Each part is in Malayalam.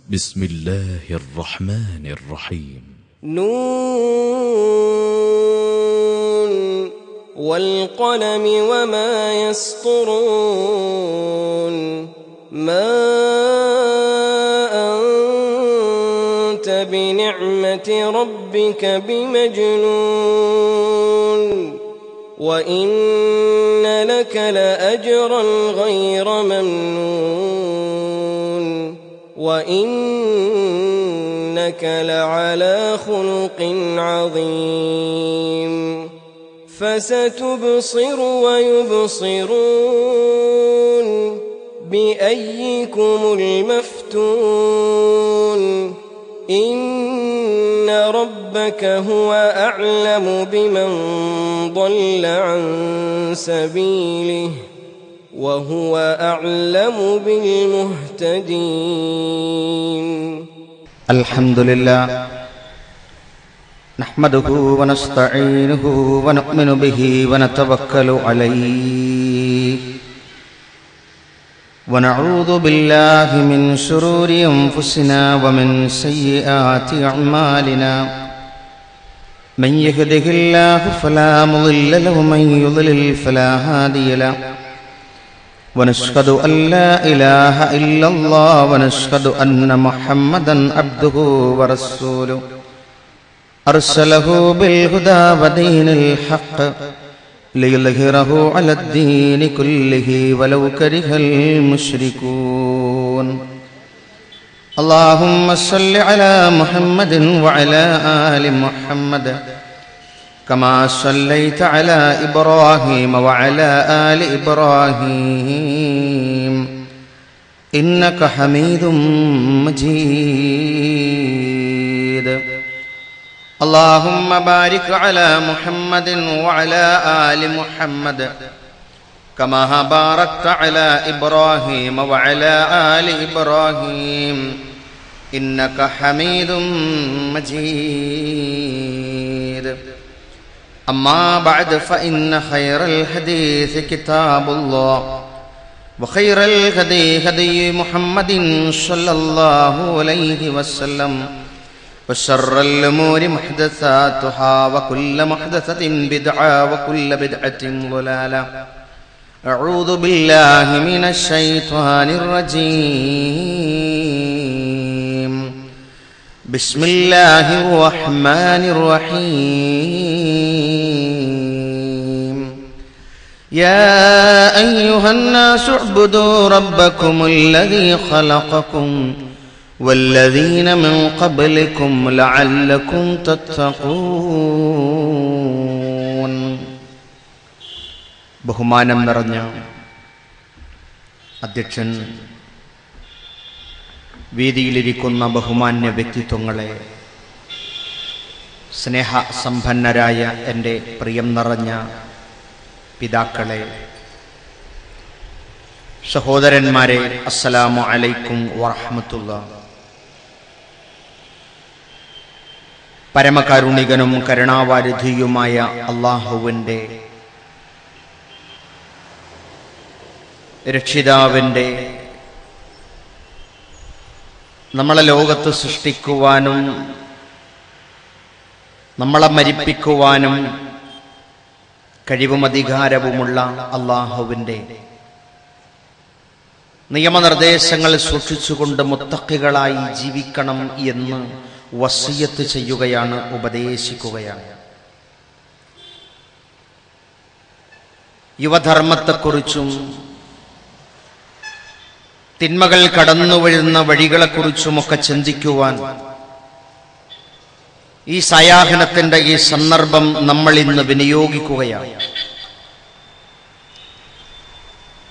بسم الله الرحمن الرحيم. نون والقلم وما يسطرون ما أنت بنعمة ربك بمجنون وإن لك لأجرا غير ممنون وإنك لعلى خلق عظيم فستبصر ويبصرون بأيكم المفتون إن ربك هو أعلم بمن ضل عن سبيله وهو أعلم بالمهتدين. الحمد لله نحمده ونستعينه ونؤمن به ونتوكل عليه ونعوذ بالله من شرور أنفسنا ومن سيئات أعمالنا من يهده الله فلا مضل له ومن يضلل فلا هادي له ونشهد أن لا إله إلا الله ونشهد أن محمدا عبده ورسوله أرسله بالهدى ودين الحق ليظهره على الدين كله ولو كره المشركون. اللهم صل على محمد وعلى آل محمد كما صليت على إبراهيم وعلى آل إبراهيم إنك حميد مجيد. اللهم بارك على محمد وعلى آل محمد كما باركت على إبراهيم وعلى آل إبراهيم إنك حميد مجيد. أما بعد فإن خير الحديث كتاب الله وخير الهدي هدي محمد صلى الله عليه وسلم وشر الأمور محدثاتها وكل محدثة بدعة وكل بدعة ضلالة. أعوذ بالله من الشيطان الرجيم. بسم الله الرحمن الرحيم. يا أيها الناس اعبدوا ربكم الذي خلقكم والذين من قبلكم لعلكم تتقون. ബഹുമാനം നിറഞ്ഞ അധ്യക്ഷൻ, വേദിയിലിരിക്കുന്ന ബഹുമാന്യ വ്യക്തിത്വങ്ങളെ, സ്നേഹസമ്പന്നരായ എൻ്റെ പ്രിയം നിറഞ്ഞ പിതാക്കളെ, സഹോദരന്മാരെ, അസ്സലാമു അലൈക്കും വറഹ്മത്തുള്ളാഹി. പരമകാരുണികനും കരുണാവാരിധിയുമായ അല്ലാഹുവിൻ്റെ, രക്ഷിതാവിൻ്റെ, നമ്മളെ ലോകത്ത് സൃഷ്ടിക്കുവാനും നമ്മളെ മരിപ്പിക്കുവാനും കഴിവും അധികാരവുമുള്ള അല്ലാഹുവിൻ്റെ നിയമനിർദ്ദേശങ്ങൾ സൂക്ഷിച്ചുകൊണ്ട് മുത്തഖികളായി ജീവിക്കണം എന്ന് വസിയത്ത് ചെയ്യുകയാണ്, ഉപദേശിക്കുകയാണ്. യുവധർമ്മത്തെക്കുറിച്ചും തിന്മകൾ കടന്നു വരുന്ന വഴികളെക്കുറിച്ചുമൊക്കെ ചിന്തിക്കുവാൻ ഈ സായാഹ്നത്തിന്റെ ഈ സന്ദർഭം നമ്മൾ ഇന്ന് വിനിയോഗിക്കുകയാണ്.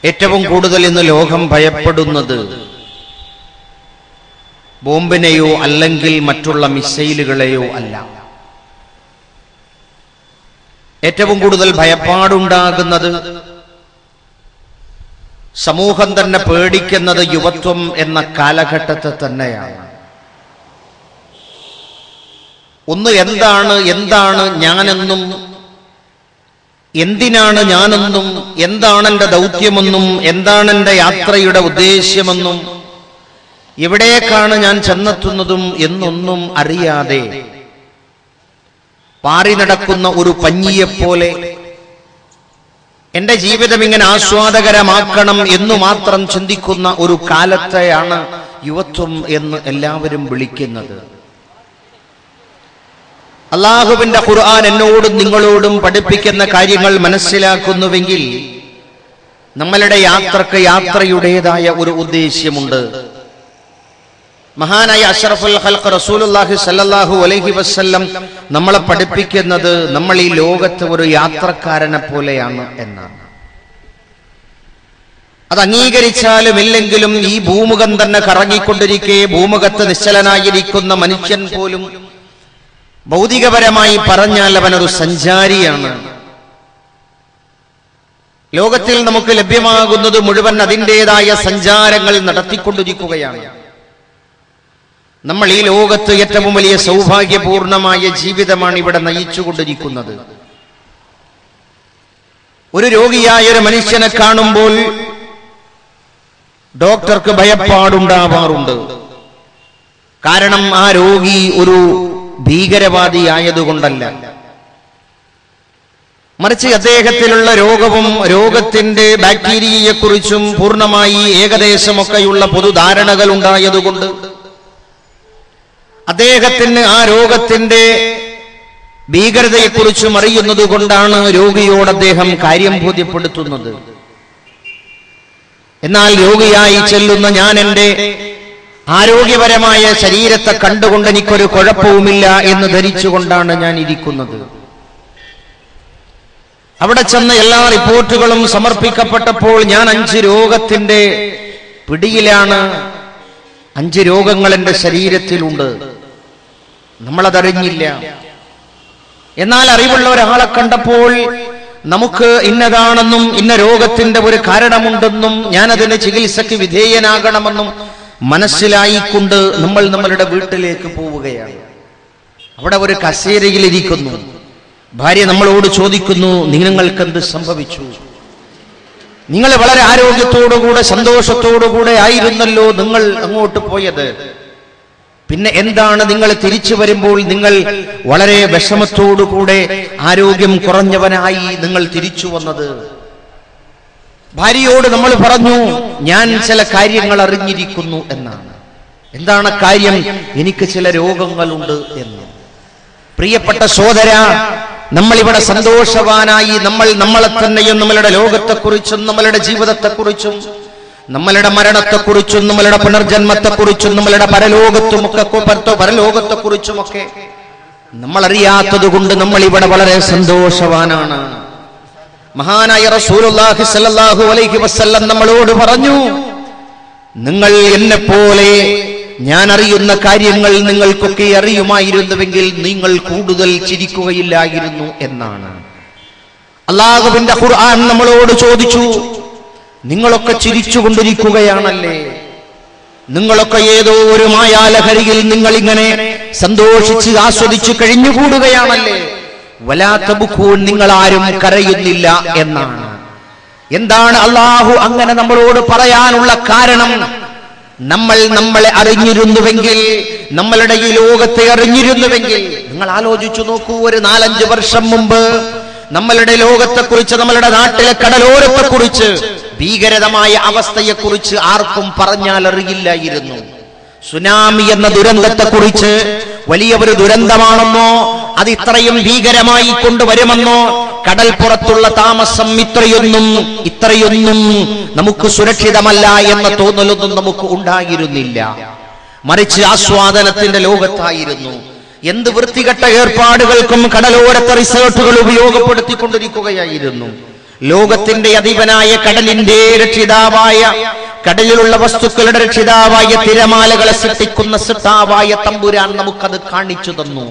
ഏറ്റവും കൂടുതൽ ഇന്ന് ലോകം ഭയപ്പെടുന്നത് ബോംബിനെയോ അല്ലെങ്കിൽ മറ്റുള്ള മിസൈലുകളെയോ അല്ല. ഏറ്റവും കൂടുതൽ ഭയപ്പാടുണ്ടാകുന്നത്, സമൂഹം തന്നെ പേടിക്കുന്നത് യുവത്വം എന്ന കാലഘട്ടത്തെ തന്നെയാണ്. ഒന്ന് എന്താണ് ഞാനെന്നും, എന്തിനാണ് ഞാനെന്നും, എന്താണ് എൻ്റെ ദൗത്യമെന്നും, എന്താണ് എൻ്റെ യാത്രയുടെ ഉദ്ദേശ്യമെന്നും എവിടേക്കാണ് ഞാൻ ചെന്നെത്തുന്നതും എന്നൊന്നും അറിയാതെ പാറി നടക്കുന്ന ഒരു പഞ്ഞിയെപ്പോലെ എന്റെ ജീവിതം ഇങ്ങനെ ആസ്വാദകരമാക്കണം എന്നു മാത്രം ചിന്തിക്കുന്ന ഒരു കാലത്തെയാണ് യുവത്വം എന്ന് എല്ലാവരും വിളിക്കുന്നത്. അല്ലാഹുവിന്റെ ഖുർആൻ എന്നോടും നിങ്ങളോടും പഠിപ്പിക്കുന്ന കാര്യങ്ങൾ മനസ്സിലാക്കുന്നുവെങ്കിൽ നമ്മളുടെ യാത്രക്ക് യാത്രയുടേതായ ഒരു ഉദ്ദേശ്യമുണ്ട്. മഹാനായ അഷ്റഫുൽ ഖൽഖ് റസൂലുള്ളാഹി സ്വല്ലല്ലാഹു അലൈഹി വസല്ലം നമ്മളെ പഠിപ്പിക്കുന്നത് നമ്മൾ ഈ ലോകത്ത് ഒരു യാത്രക്കാരനെ പോലെയാണ് എന്നാണ്. അത് അംഗീകരിച്ചാലും ഇല്ലെങ്കിലും ഈ ഭൂമുഖം തന്നെ കറങ്ങിക്കൊണ്ടിരിക്കെ ഭൂമുഖത്ത് നിശ്ചലനായിരിക്കുന്ന മനുഷ്യൻ പോലും ഭൗതികപരമായി പറഞ്ഞാൽ അവനൊരു സഞ്ചാരിയാണ്. ലോകത്തിൽ നമുക്ക് ലഭ്യമാകുന്നത് മുഴുവൻ അതിൻ്റെതായ സഞ്ചാരങ്ങൾ നടത്തിക്കൊണ്ടിരിക്കുകയാണ്. നമ്മൾ ഈ ലോകത്ത് ഏറ്റവും വലിയ സൗഭാഗ്യപൂർണമായ ജീവിതമാണ് ഇവിടെ നയിച്ചുകൊണ്ടിരിക്കുന്നത്. ഒരു രോഗിയായ ഒരു മനുഷ്യനെ കാണുമ്പോൾ ഡോക്ടർക്ക് ഭയപ്പാടുണ്ടാവാറുണ്ട്. കാരണം ആ രോഗി ഒരു ഭീകരവാദിയായതുകൊണ്ടല്ല, മറിച്ച് അദ്ദേഹത്തിലുള്ള രോഗവും രോഗത്തിന്റെ ബാക്ടീരിയയെക്കുറിച്ചും പൂർണ്ണമായി ഏകദേശമൊക്കെയുള്ള പൊതുധാരണകൾ ഉണ്ടായതുകൊണ്ട് അദ്ദേഹത്തിന് ആ രോഗത്തിന്റെ ഭീകരതയെക്കുറിച്ചും അറിയുന്നത് കൊണ്ടാണ് രോഗിയോട് അദ്ദേഹം കാര്യം ബോധ്യപ്പെടുത്തുന്നത്. എന്നാൽ രോഗിയായി ചെല്ലുന്ന ഞാൻ എന്റെ ആരോഗ്യപരമായ ശരീരത്തെ കണ്ടുകൊണ്ട് എനിക്കൊരു കുഴപ്പവുമില്ല എന്ന് ധരിച്ചുകൊണ്ടാണ് ഞാൻ ഇരിക്കുന്നത്. അവിടെ ചെന്ന് എല്ലാ റിപ്പോർട്ടുകളും സമർപ്പിക്കപ്പെട്ടപ്പോൾ ഞാൻ 5 രോഗത്തിന്റെ പിടിയിലാണ്. 5 രോഗങ്ങൾ എന്റെ ശരീരത്തിലുണ്ട്. നമ്മളതറിഞ്ഞില്ല. എന്നാൽ അറിവുള്ള ഒരാളെ കണ്ടപ്പോൾ നമുക്ക് ഇന്നതാണെന്നും ഇന്ന രോഗത്തിന്റെ ഒരു കാരണമുണ്ടെന്നും ഞാൻ അതിന് ചികിത്സയ്ക്ക് വിധേയനാകണമെന്നും മനസ്സിലായിക്കൊണ്ട് നമ്മൾ നമ്മളുടെ വീട്ടിലേക്ക് പോവുകയാണ്. അവിടെ ഒരു കസേരയിൽ ഇരിക്കുന്നു. ഭാര്യ നമ്മളോട് ചോദിക്കുന്നു, നിങ്ങൾക്കെന്ത് സംഭവിച്ചു? നിങ്ങൾ വളരെ ആരോഗ്യത്തോടുകൂടെ സന്തോഷത്തോടുകൂടെ ആയിരുന്നല്ലോ നിങ്ങൾ അങ്ങോട്ട് പോയത്. പിന്നെ എന്താണ് നിങ്ങൾ തിരിച്ചു വരുമ്പോൾ നിങ്ങൾ വളരെ വിഷമത്തോടുകൂടെ ആരോഗ്യം കുറഞ്ഞവനായി നിങ്ങൾ തിരിച്ചു വന്നത്? ഭാര്യയോട് നമ്മൾ പറഞ്ഞു, ഞാൻ ചില കാര്യങ്ങൾ അറിഞ്ഞിരിക്കുന്നു എന്നാണ്. എന്താണ് കാര്യം? എനിക്ക് ചില രോഗങ്ങളുണ്ട് എന്ന്. പ്രിയപ്പെട്ട സഹോദര, നമ്മളിവിടെ സന്തോഷവാനായി നമ്മളെ തന്നെയും നമ്മളുടെ ലോകത്തെക്കുറിച്ചും നമ്മളുടെ ജീവിതത്തെക്കുറിച്ചും നമ്മളുടെ മരണത്തെക്കുറിച്ചും നമ്മളുടെ പുനർജന്മത്തെക്കുറിച്ചും നമ്മളുടെ പരലോകത്തെക്കുറിച്ചുമൊക്കെ നമ്മൾ അറിയാത്തത് കൊണ്ട് നമ്മൾ ഇവിടെ വളരെ സന്തോഷവാനാണ്. മഹാനായ റസൂലുള്ളാഹി സ്വല്ലല്ലാഹു അലൈഹി വസല്ലം നമ്മളോട് പറഞ്ഞു, നിങ്ങൾ എന്നെപ്പോലെ ഞാൻ അറിയുന്ന കാര്യങ്ങൾ നിങ്ങൾക്കൊക്കെ അറിയുമായിരുന്നുവെങ്കിൽ നിങ്ങൾ കൂടുതൽ ചിരിക്കുകയില്ലായിരുന്നു എന്നാണ്. അല്ലാഹുവിന്റെ ഖുർആൻ നമ്മളോട് ചോദിച്ചു, നിങ്ങളൊക്കെ ചിരിച്ചുകൊണ്ടിരിക്കുകയാണല്ലേ? നിങ്ങളൊക്കെ ഏതോ ഒരു മായാലഹരിയിൽ നിങ്ങൾ ഇങ്ങനെ സന്തോഷിച്ച് ആസ്വദിച്ചു കഴിഞ്ഞുകൂടുകയാണല്ലേ? വലാ തബ്കൂൻ, നിങ്ങൾ ആരും കരയുന്നില്ല എന്നാണ്. എന്താണ് അല്ലാഹു അങ്ങനെ നമ്മളോട് പറയാനുള്ള കാരണം? നമ്മളെ അറിഞ്ഞിരുന്നുവെങ്കിൽ, നമ്മളുടെ ഈ ലോകത്തെ അറിഞ്ഞിരുന്നുവെങ്കിൽ, നിങ്ങൾ ആലോചിച്ചു നോക്കൂ, ഒരു 4-5 വർഷം മുമ്പ് നമ്മളുടെ ലോകത്തെക്കുറിച്ച്, നമ്മളുടെ നാട്ടിലെ കടലോരത്തെക്കുറിച്ച്, ഭീകരമായ അവസ്ഥയെക്കുറിച്ച് ആർക്കും പറഞ്ഞാൽ അറിയില്ലായിരുന്നു. സുനാമി എന്ന ദുരന്തത്തെക്കുറിച്ച് വലിയ ഒരു ദുരന്തമാണെന്നോ, അത് ഇത്രയും ഭീകരമായി കൊണ്ടുവരുമെന്നോ, കടൽ പുറത്തുള്ള താമസം ഇത്രയൊന്നും നമുക്ക് സുരക്ഷിതമല്ല എന്ന തോന്നലൊന്നും നമുക്ക് ഉണ്ടായിരുന്നില്ല. മറിച്ച് ആസ്വാദനത്തിന്റെ ലോകത്തായിരുന്നു. എന്ത് വൃത്തികെട്ട ഏർപ്പാടുകൾക്കും കടലോരത്തെ റിസോർട്ടുകൾ ഉപയോഗപ്പെടുത്തിക്കൊണ്ടിരിക്കുകയായിരുന്നു. ലോകത്തിന്റെ അധിപനായ കടലിന്റെ രക്ഷിതാവായ, കടലിലുള്ള വസ്തുക്കളുടെ രക്ഷിതാവായ, തിരമാലകളെ സൃഷ്ടിക്കുന്ന സൃഷ്ടാവായ തമ്പുരാൻ നമുക്കത് കാണിച്ചു തന്നു.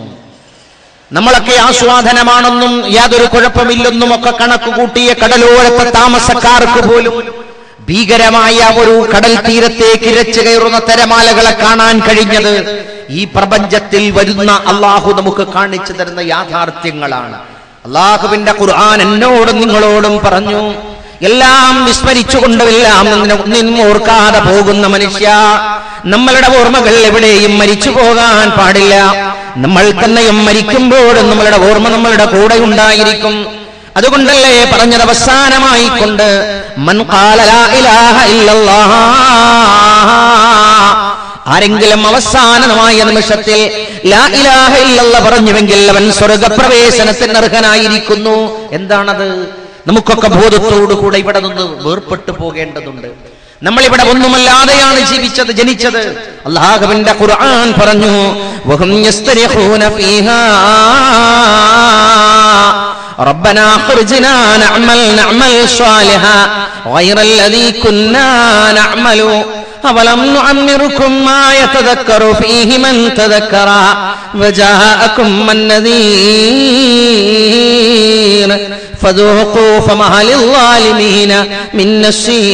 നമ്മളൊക്കെ ആസ്വാദനമാണെന്നും യാതൊരു കുഴപ്പമില്ലെന്നും ഒക്കെ കണക്കുകൂട്ടിയ കടലോരത്തെ താമസക്കാർക്ക് പോലും ഭീകരമായ ഒരു കടൽ തീരത്തേക്ക് ഇരച്ചു കയറുന്ന തിരമാലകളെ കാണാൻ കഴിഞ്ഞത് ഈ പ്രപഞ്ചത്തിൽ വരുന്ന അള്ളാഹു നമുക്ക് കാണിച്ചു തരുന്ന യാഥാർത്ഥ്യങ്ങളാണ്. അള്ളാഹുവിന്റെ ഖുർആൻ എന്നോടും നിങ്ങളോടും പറഞ്ഞു, എല്ലാം വിസ്മരിച്ചുകൊണ്ടും എല്ലാം നിന്നും ഓർക്കാതെ പോകുന്ന മനുഷ്യ, നമ്മളുടെ ഓർമ്മകൾ എവിടെയും മരിച്ചു പോകാൻ പാടില്ല. നമ്മൾ തന്നെയും മരിക്കുമ്പോഴും നമ്മളുടെ ഓർമ്മ നമ്മളുടെ കൂടെ ഉണ്ടായിരിക്കും. അതുകൊണ്ടല്ലേ പറഞ്ഞത് അവസാനമായി കൊണ്ട് മൻ ഖാല ലാ ഇലാഹ ഇല്ലല്ലാഹ്, ആരെങ്കിലും അവസാനമായ നിമിഷത്തിൽ ലാ ഇലാഹ ഇല്ലല്ലാഹ് പറഞ്ഞുവെങ്കിൽ അവൻ സ്വർഗപ്രവേശനത്തിന് അർഹനായിരിക്കുന്നു. എന്താണത്? നമുക്കൊക്കെ ബോധത്തോടു കൂടെ ഇവിടെ നിന്ന് വേർപെട്ടു പോകേണ്ടതുണ്ട്. നമ്മളിവിടെ ഒന്നുമല്ലാതെയാണ് ജനിച്ചത്. അല്ലാഹുവിന്റെ ഖുർആൻ പറഞ്ഞു, വഹും യസ്തരിഖൂന ഫീഹാ റബ്ബനാ ഖുർജ്നാ നഅമൽ സ്വാലിഹാ ഗൈറല്ലദീ കുന്നാ നഅമലു അവലം നുഅമ്മിറുകും മാ യതദക്കറു ഫീഹി മൻ തദക്കറ വജാഅകും മന്നദീർ ഫദൂഖൂ ഫമാ ലിൽളാലിമീന മിൻ നസീർ.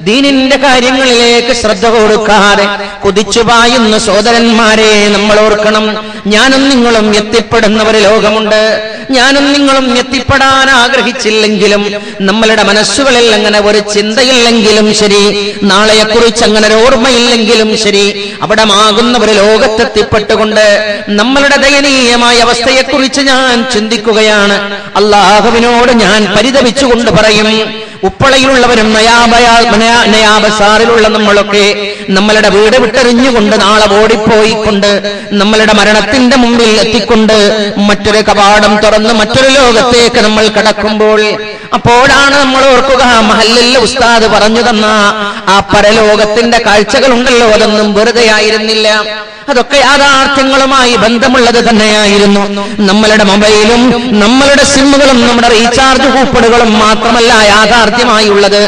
ദീനിന്റെ കാര്യങ്ങളിലേക്ക് ശ്രദ്ധ കൊടുക്കാതെ കുതിച്ചു പായുന്ന സഹോദരന്മാരെ നമ്മൾ ഓർക്കണം. ഞാനും നിങ്ങളും എത്തിപ്പെടുന്ന ഒരു ലോകമുണ്ട്. ഞാനും നിങ്ങളും എത്തിപ്പെടാൻ ആഗ്രഹിച്ചില്ലെങ്കിലും നമ്മളുടെ മനസ്സുകളിൽ അങ്ങനെ ഒരു ചിന്തയില്ലെങ്കിലും ശരി, നാളെയെക്കുറിച്ച് അങ്ങനെ ഒരു ഓർമ്മയില്ലെങ്കിലും ശരി, അവിടെ ആകുന്ന ഒരു ലോകത്തെത്തിപ്പെട്ടുകൊണ്ട് നമ്മളുടെ ദയനീയമായ അവസ്ഥയെക്കുറിച്ച് ഞാൻ ചിന്തിക്കുകയാണ്. അല്ലാഹുവിനോട് ഞാൻ പരിതപിച്ചുകൊണ്ട് പറയും, ഉപ്പളയിലുള്ളവരും നയാബസാറിലുള്ള നമ്മളൊക്കെ നമ്മളുടെ വീട് വിട്ടെറിഞ്ഞുകൊണ്ട് നാളെ ഓടിപ്പോയിക്കൊണ്ട് നമ്മളുടെ മരണത്തിന്റെ മുമ്പിൽ എത്തിക്കൊണ്ട് മറ്റൊരു കവാടം തുറന്ന് മറ്റൊരു ലോകത്തേക്ക് നമ്മൾ കടക്കുമ്പോൾ അപ്പോഴാണ് നമ്മൾ ഓർക്കുക, മഹല്ലിൽ ഉസ്താദ് പറഞ്ഞു തന്ന ആ പരലോകത്തിന്റെ കാഴ്ചകളുണ്ടല്ലോ, അതൊന്നും വെറുതെ ആയിരുന്നില്ല. അതൊക്കെ യാഥാർത്ഥ്യങ്ങളുമായി ബന്ധമുള്ളത് തന്നെയായിരുന്നു. നമ്മളുടെ മൊബൈലും നമ്മളുടെ സിമ്മുകളും നമ്മുടെ റീചാർജ് കൂപ്പണുകളും മാത്രമല്ല യാഥാർത്ഥ്യമായുള്ളത്,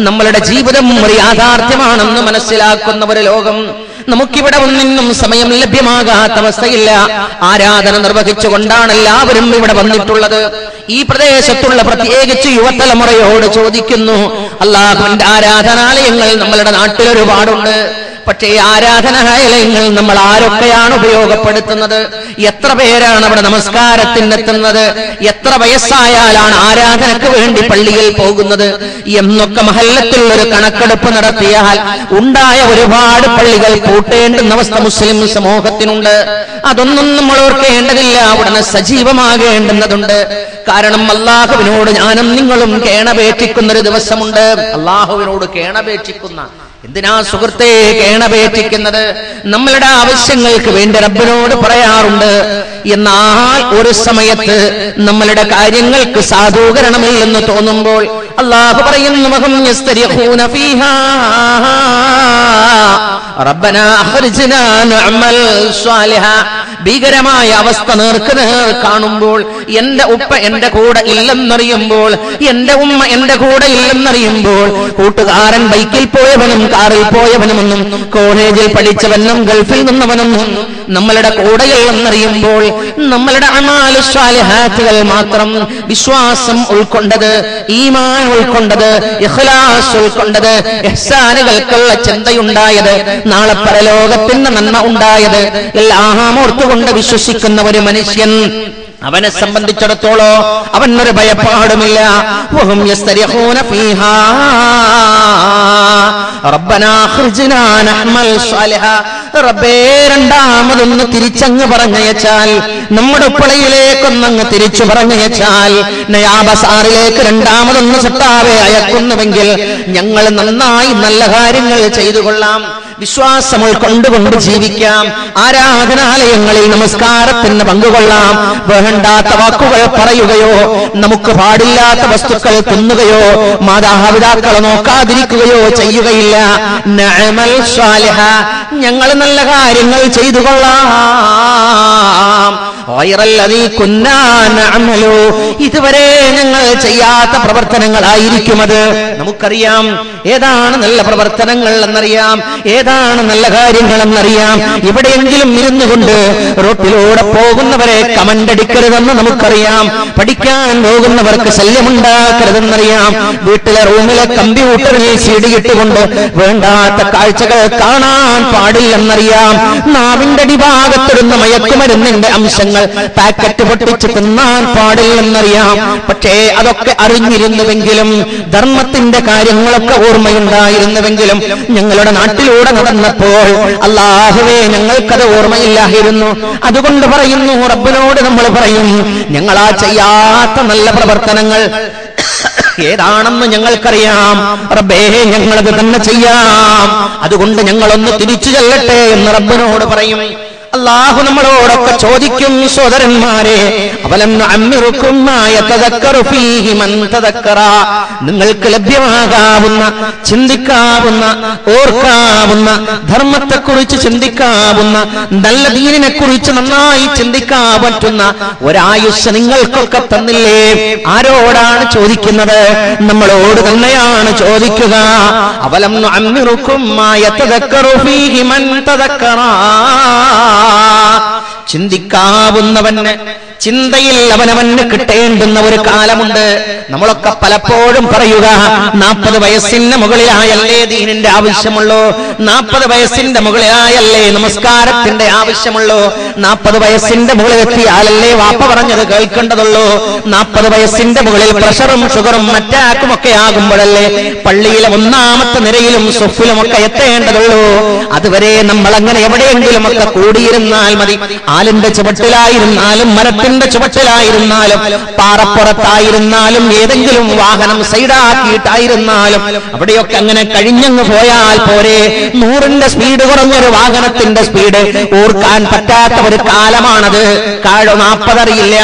നമ്മളുടെ ജീവിതം ഒരു യാഥാർത്ഥ്യമാണെന്ന് മനസ്സിലാക്കുന്ന ഒരു ലോകം. നമുക്കിവിടെ ഒന്നിനും സമയം ലഭ്യമാകാത്ത അവസ്ഥയില്ല. ആരാധന നിർവഹിച്ചുകൊണ്ടാണ് എല്ലാവരും ഇവിടെ വന്നിട്ടുള്ളത്. ഈ പ്രദേശത്തുള്ള പ്രത്യേകിച്ച് യുവതലമുറയോട് ചോദിക്കുന്നു, അല്ലാഹുവിന്റെ ആരാധനാലയങ്ങൾ നമ്മളുടെ നാട്ടിൽ ഒരുപാടുണ്ട്. പക്ഷേ ആരാധനാലയങ്ങൾ നമ്മൾ ആരൊക്കെയാണ് ഉപയോഗപ്പെടുത്തുന്നത്? എത്ര പേരാണ് അവിടെ നമസ്കാരത്തിനെത്തുന്നത്? എത്ര വയസ്സായാലാണ് ആരാധനക്ക് വേണ്ടി പള്ളിയിൽ പോകുന്നത് എന്നൊക്കെ മഹല്ലത്തിൽ ഒരു കണക്കെടുപ്പ് നടത്തിയാൽ ഉണ്ടായ ഒരുപാട് പള്ളികൾ കൂട്ടേണ്ടുന്ന അവസ്ഥ മുസ്ലിം സമൂഹത്തിനുണ്ട്. അതൊന്നും നമ്മൾ ഓർക്കേണ്ടതില്ല, ഉടനെ സജീവമാകേണ്ടുന്നതുണ്ട്. കാരണം അല്ലാഹുവിനോട് ഞാനും നിങ്ങളും കേണപേക്ഷിക്കുന്നൊരു ദിവസമുണ്ട്. അല്ലാഹുവിനോട് കേണപേക്ഷിക്കുന്ന, എന്തിനാ സുഹൃത്തെ കേണപേക്ഷിക്കുന്നത്? നമ്മളുടെ ആവശ്യങ്ങൾക്ക് വേണ്ടി റബ്ബിനോട് പറയാറുണ്ട്. എന്നാൽ ഒരു സമയത്ത് നമ്മളുടെ കാര്യങ്ങൾക്ക് സാധൂകരണമില്ലെന്ന് തോന്നുമ്പോൾ അല്ലാഹു പറയുന്നു, വഹും യസ്തരിഖൂന ഫീഹാ റബ്ബനാ അഖ്രിജ്നാ നഅമൽ സ്വാലിഹാ. ഭീകരമായ അവസ്ഥ നേർക്കുനേർ കാണുമ്പോൾ, എന്റെ ഉപ്പ എന്റെ കൂടെ ഇല്ലെന്നറിയുമ്പോൾ, എന്റെ ഉമ്മ എന്റെ കൂടെ ഇല്ലെന്നറിയുമ്പോൾ, കൂട്ടുകാരൻ ബൈക്കിൽ പോയവനും കാറിൽ പോയവനുമെന്നും കോളേജിൽ പഠിച്ചവനും ഗൾഫിൽ നിന്നവനൊന്നും നമ്മളുടെ കൂടെയില്ലെന്നറിയുമ്പോൾ, നമ്മളുടെ അമാലു സ്വാലിഹാത്തുകൾ മാത്രം, വിശ്വാസം ഉൾക്കൊണ്ടത്, ഈമാൻ ഉൾക്കൊണ്ടത്, ഇഖ്ലാസ് ഉൾക്കൊണ്ടത്, ഇഹ്സാനുകൾക്കുള്ള ചിന്തയുണ്ടായത്, നാളെ പരലോകത്തിന്റെ നന്മ ഉണ്ടായത് എല്ലാം ഓർത്തുകൊണ്ട് വിശ്വസിക്കുന്ന ഒരു മനുഷ്യൻ, അവനെ സംബന്ധിച്ചിടത്തോളം അവനൊരു ഭയപ്പാടുമില്ല. വഹും യസ്തരിഖൂന ഫീഹാ റബ്ബനാ അഖ്രിജ്നാ നഅമൽ സ്വാലിഹാ. റബ്ബേ, രണ്ടാമതൊന്ന് തിരിച്ചങ്ങ് പറഞ്ഞയച്ചാൽ, നമ്മുടെ ഉപ്പളയിലേക്കൊന്നങ്ങ് തിരിച്ചു പറഞ്ഞയച്ചാൽ, നയാബസാറിലേക്ക് രണ്ടാമതൊന്ന് സത്താവെ അയക്കുന്നുവെങ്കിൽ ഞങ്ങൾ നന്നായി നല്ല കാര്യങ്ങൾ ചെയ്തു കൊള്ളാം, വിശ്വാസം ഉൾക്കൊണ്ടുകൊണ്ട് ജീവിക്കാം, ആരാധനാലയങ്ങളിൽ നമസ്കാരത്തിന് പങ്കുകൊള്ളാം, വേണ്ടാത്ത വാക്കുകൾ പറയുകയോ നമുക്ക് പാടില്ലാത്ത വസ്തുക്കൾ തിന്നുകയോ മാതാപിതാക്കളെ നോക്കാതിരിക്കുകയോ ചെയ്യുകയില്ല. നഅമൽ സ്വാലിഹ, ഞങ്ങൾ നല്ല കാര്യങ്ങൾ ചെയ്തു കൊള്ളാം. ഇതുവരെ ഞങ്ങൾ ചെയ്യാത്ത പ്രവർത്തനങ്ങളായിരിക്കും അത്. നമുക്കറിയാം, ഏതാണ് നല്ല പ്രവർത്തനങ്ങൾ എന്നറിയാം, ഏതാണ് നല്ല കാര്യങ്ങൾ എന്നറിയാം. എവിടെയെങ്കിലും ഇരുന്നു കൊണ്ട് റോട്ടിലൂടെ പോകുന്നവരെ കമന്റ് അടിക്കരുതെന്ന് നമുക്കറിയാം. പഠിക്കാൻ പോകുന്നവർക്ക് ശല്യമുണ്ടാക്കരുതെന്നറിയാം. വീട്ടിലെ റൂമിലെ കമ്പ്യൂട്ടറിൽ CD ഇട്ടുകൊണ്ട് വേണ്ടാത്ത കാഴ്ചകൾ കാണാൻ പാടില്ലെന്നറിയാം. നാവിന്റെ അടിഭാഗത്തിടുന്ന മയക്കുമരുന്നിന്റെ അംശങ്ങൾ പാക്കറ്റ് പൊട്ടിച്ച് തിന്നാൻ പാടില്ലെന്നറിയാം. പക്ഷേ അതൊക്കെ അറിഞ്ഞിരുന്നുവെങ്കിലും ധർമ്മത്തിന്റെ കാര്യങ്ങളൊക്കെ ഓർമ്മയുണ്ടായിരുന്നുവെങ്കിലും ഞങ്ങളുടെ നാട്ടിലൂടെ നടന്നപ്പോൾ അല്ലാഹുവേ ഞങ്ങൾക്കത് ഓർമ്മയില്ലായിരുന്നു. അതുകൊണ്ട് പറയുന്നു, റബ്ബിനോട് നമ്മൾ പറയും, ഞങ്ങളാ ചെയ്യാത്ത നല്ല പ്രവർത്തനങ്ങൾ ഏതാണെന്ന് ഞങ്ങൾക്കറിയാം റബ്ബേ, ഞങ്ങളത് തന്നെ ചെയ്യാം. അതുകൊണ്ട് ഞങ്ങളൊന്ന് തിരിച്ചു ചെല്ലട്ടെ എന്ന് റബ്ബിനോട് പറയും. അല്ലാഹു നമ്മളോടൊക്കെ ചോദിക്കും, സഹോദരന്മാരെ, അവലം അമ്മിറുക്കും മാ യതദക്കറു ഫീഹി മൻ തദക്കറ, നിങ്ങൾക്ക് ലഭ്യമാകാവുന്ന, ചിന്തിക്കാവുന്ന, ഓർക്കാവുന്ന, ധർമ്മത്തെക്കുറിച്ച് ചിന്തിക്കാവുന്ന, നല്ല ദീനിനെ കുറിച്ച് നന്നായി ചിന്തിക്കാൻ പറ്റുന്ന ഒരായുസ് നിങ്ങൾക്കൊക്കെ തന്നില്ലേ? ആരോടാണ് ചോദിക്കുന്നത്? നമ്മളോട് തന്നെയാണ് ചോദിക്കുക. അവലം അമ്മിറുക്കും മാ യതദക്കറു ഫീഹി മൻ തദക്കറ, ചിന്തിക്കാവുന്നവന്, ചിന്തയിൽ അവനവന് കിട്ടേണ്ടുന്ന ഒരു കാലമുണ്ട്. നമ്മളൊക്കെ പലപ്പോഴും പറയുക, 40 വയസ്സിന് മുകളിലായല്ലേ ദീനിന്റെ ആവശ്യമുള്ളൂ, 40 വയസ്സിന്റെ മുകളിലായല്ലേ നമസ്കാരത്തിന്റെ ആവശ്യമുള്ളൂ, 40 വയസ്സിന്റെ മുകളിലെത്തിയാലല്ലേ വാപ്പ പറഞ്ഞത് കേൾക്കേണ്ടതുള്ളൂ, 40 വയസ്സിന്റെ മുകളിൽ പ്രഷറും ഷുഗറും അറ്റാക്കും ഒക്കെ ആകുമ്പോഴല്ലേ പള്ളിയിലെ 1ാമത്തെ നിരയിലും സുഫിലുമൊക്കെ എത്തേണ്ടതുള്ളൂ. അതുവരെ നമ്മൾ അങ്ങനെ എവിടെയെങ്കിലും ഒക്കെ കൂടിയിരുന്നാൽ മതി. ആലിന്റെ ചുവട്ടിലായിരുന്നാലും മരത്തിന്റെ ചുവട്ടിലായിരുന്നാലും പാറപ്പുറത്തായിരുന്നാലും ഏതെങ്കിലും വാഹനം സൈഡാക്കിയിട്ടായിരുന്നാലും അവിടെയൊക്കെ അങ്ങനെ കഴിഞ്ഞങ്ങ് പോയാൽ പോരെ. 100ന്റെ സ്പീഡ് കുറഞ്ഞൊരു വാഹനത്തിന്റെ സ്പീഡ് ഓർക്കാൻ പറ്റാത്ത ഒരു കാലമാണത്. 40 അറിയില്ല,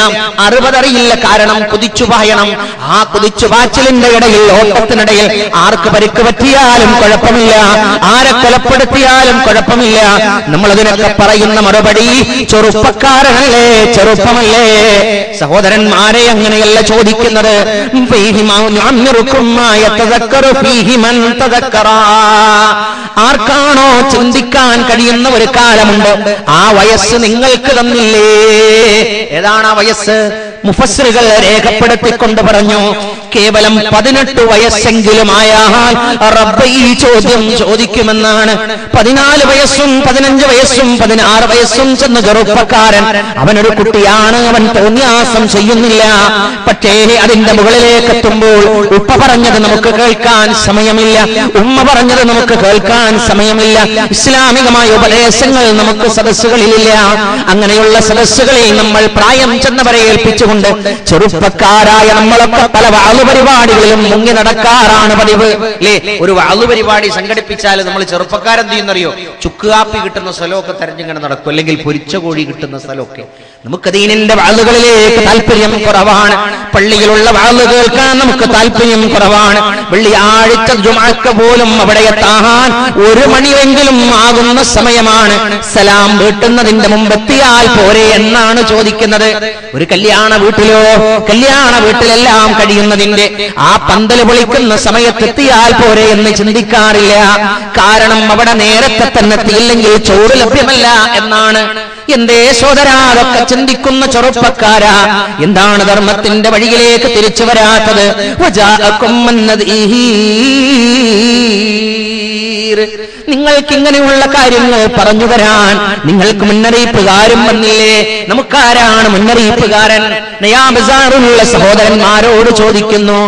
60 അറിയില്ല. കാരണം കുതിച്ചു പായണം. ആ കുതിച്ചു പാച്ചിലിന്റെ ഇടയിൽ, ഓട്ടത്തിനിടയിൽ ആർക്ക് പരിക്ക് പറ്റിയാലും കുഴപ്പമില്ല, ആരെ കൊലപ്പെടുത്തിയാലും കുഴപ്പമില്ല. നമ്മളതിനൊക്കെ പറയുന്ന മറുപടി, ചെറുപ്പക്കാരനല്ലേ, ചെറുപ്പമല്ലേ. സഹോദരന്മാരെ, അങ്ങനെയല്ല ചോദിക്കുന്നത്. ആർക്കാണോ ചിന്തിക്കാൻ കഴിയുന്ന ഒരു കാലമുണ്ട്, ആ വയസ്സ് നിങ്ങൾക്ക് തന്നില്ലേ? ഏതാണ് ആ വയസ്സ്? മുഫസ്സിറുകൾ രേഖപ്പെടുത്തിക്കൊണ്ട് പറഞ്ഞു, കേവലം 18 വയസ്സെങ്കിലും ആയാൽ റബ്ബ് ഈ ചോദ്യം ചോദിക്കുമെന്നാണ്. 14 വയസ്സും 15 വയസ്സും 16 വയസ്സും ചെന്ന ചെറുപ്പക്കാരൻ അവനൊരു കുട്ടിയാണ്, അവൻ തോന്നിയാസം ചെയ്യുന്നില്ല. പക്ഷേ അതിന്റെ മുകളിലേക്ക് എത്തുമ്പോൾ ഉപ്പ പറഞ്ഞത് നമുക്ക് കേൾക്കാൻ സമയമില്ല, ഉമ്മ പറഞ്ഞത് നമുക്ക് കേൾക്കാൻ സമയമില്ല, ഇസ്ലാമികമായ ഉപദേശങ്ങൾ നമുക്ക് സദസ്സുകളിലില്ല. അങ്ങനെയുള്ള സദസ്സുകളിൽ നമ്മൾ പ്രായം ചെന്നവരെ ഏൽപ്പിച്ചുകൊണ്ട് ചെറുപ്പക്കാരായ നമ്മളൊക്കെ പല വാളു പരിപാടികളിലും മുങ്ങി നടക്കാറാണ് പതിവ്, അല്ലേ? ഒരു വാളു പരിപാടി സംഘടിപ്പിച്ചാൽ നമ്മൾ ചെറുപ്പക്കാരെന്ത് ചെയ്യുന്നറിയോ? ചുക്ക് കാപ്പി കിട്ടുന്ന സ്ഥലമൊക്കെ തെരഞ്ഞിങ്ങനെ നടക്കും, അല്ലെങ്കിൽ പൊരിച്ച കോഴി കിട്ടുന്ന സ്ഥലമൊക്കെ. നമുക്ക് ദീനിന്റെ വാളുകളിലേക്ക് താല്പര്യം കുറവാണ്, പള്ളിയിലുള്ള വാള് കേൾക്കാൻ നമുക്ക് താല്പര്യം കുറവാണ്. വെള്ളിയാഴ്ച ജുമുഅക്ക് പോലും അവിടെ എത്താൻ 1 മണിയെങ്കിലും ആകുന്ന സമയമാണ്. സലാം വീട്ടുന്നതിന്റെ മുമ്പെത്തിയാൽ പോരെ എന്നാണ് ചോദിക്കുന്നത്. ഒരു കല്യാണ വീട്ടിലോ, കല്യാണ വീട്ടിലെല്ലാം കഴിയുന്നതിന്റെ ആ പന്തല് പൊളിക്കുന്ന സമയത്തെത്തിയാൽ പോരെ എന്ന് ചിന്തിക്കാറില്ല. കാരണം അവിടെ നേരത്തെ തന്നെ എത്തിയില്ലെങ്കിൽ ചോറ് ലഭ്യമല്ല എന്നാണ്. എന്തേ സോദരാ അതൊക്കെ ചിന്തിക്കുന്ന ചെറുപ്പക്കാരാ, എന്താണ് ധർമ്മത്തിന്റെ വഴിയിലേക്ക് തിരിച്ചു വരാത്തത്? നിങ്ങൾക്ക് ഇങ്ങനെയുള്ള കാര്യങ്ങൾ പറഞ്ഞു തരാൻ നിങ്ങൾക്ക് മുന്നറിയിപ്പുകാരും വന്നില്ലേ? നമുക്കാരാണ് മുന്നറിയിപ്പുകാരൻ? നയാബസാറുള്ള സഹോദരന്മാരോട് ചോദിക്കുന്നു,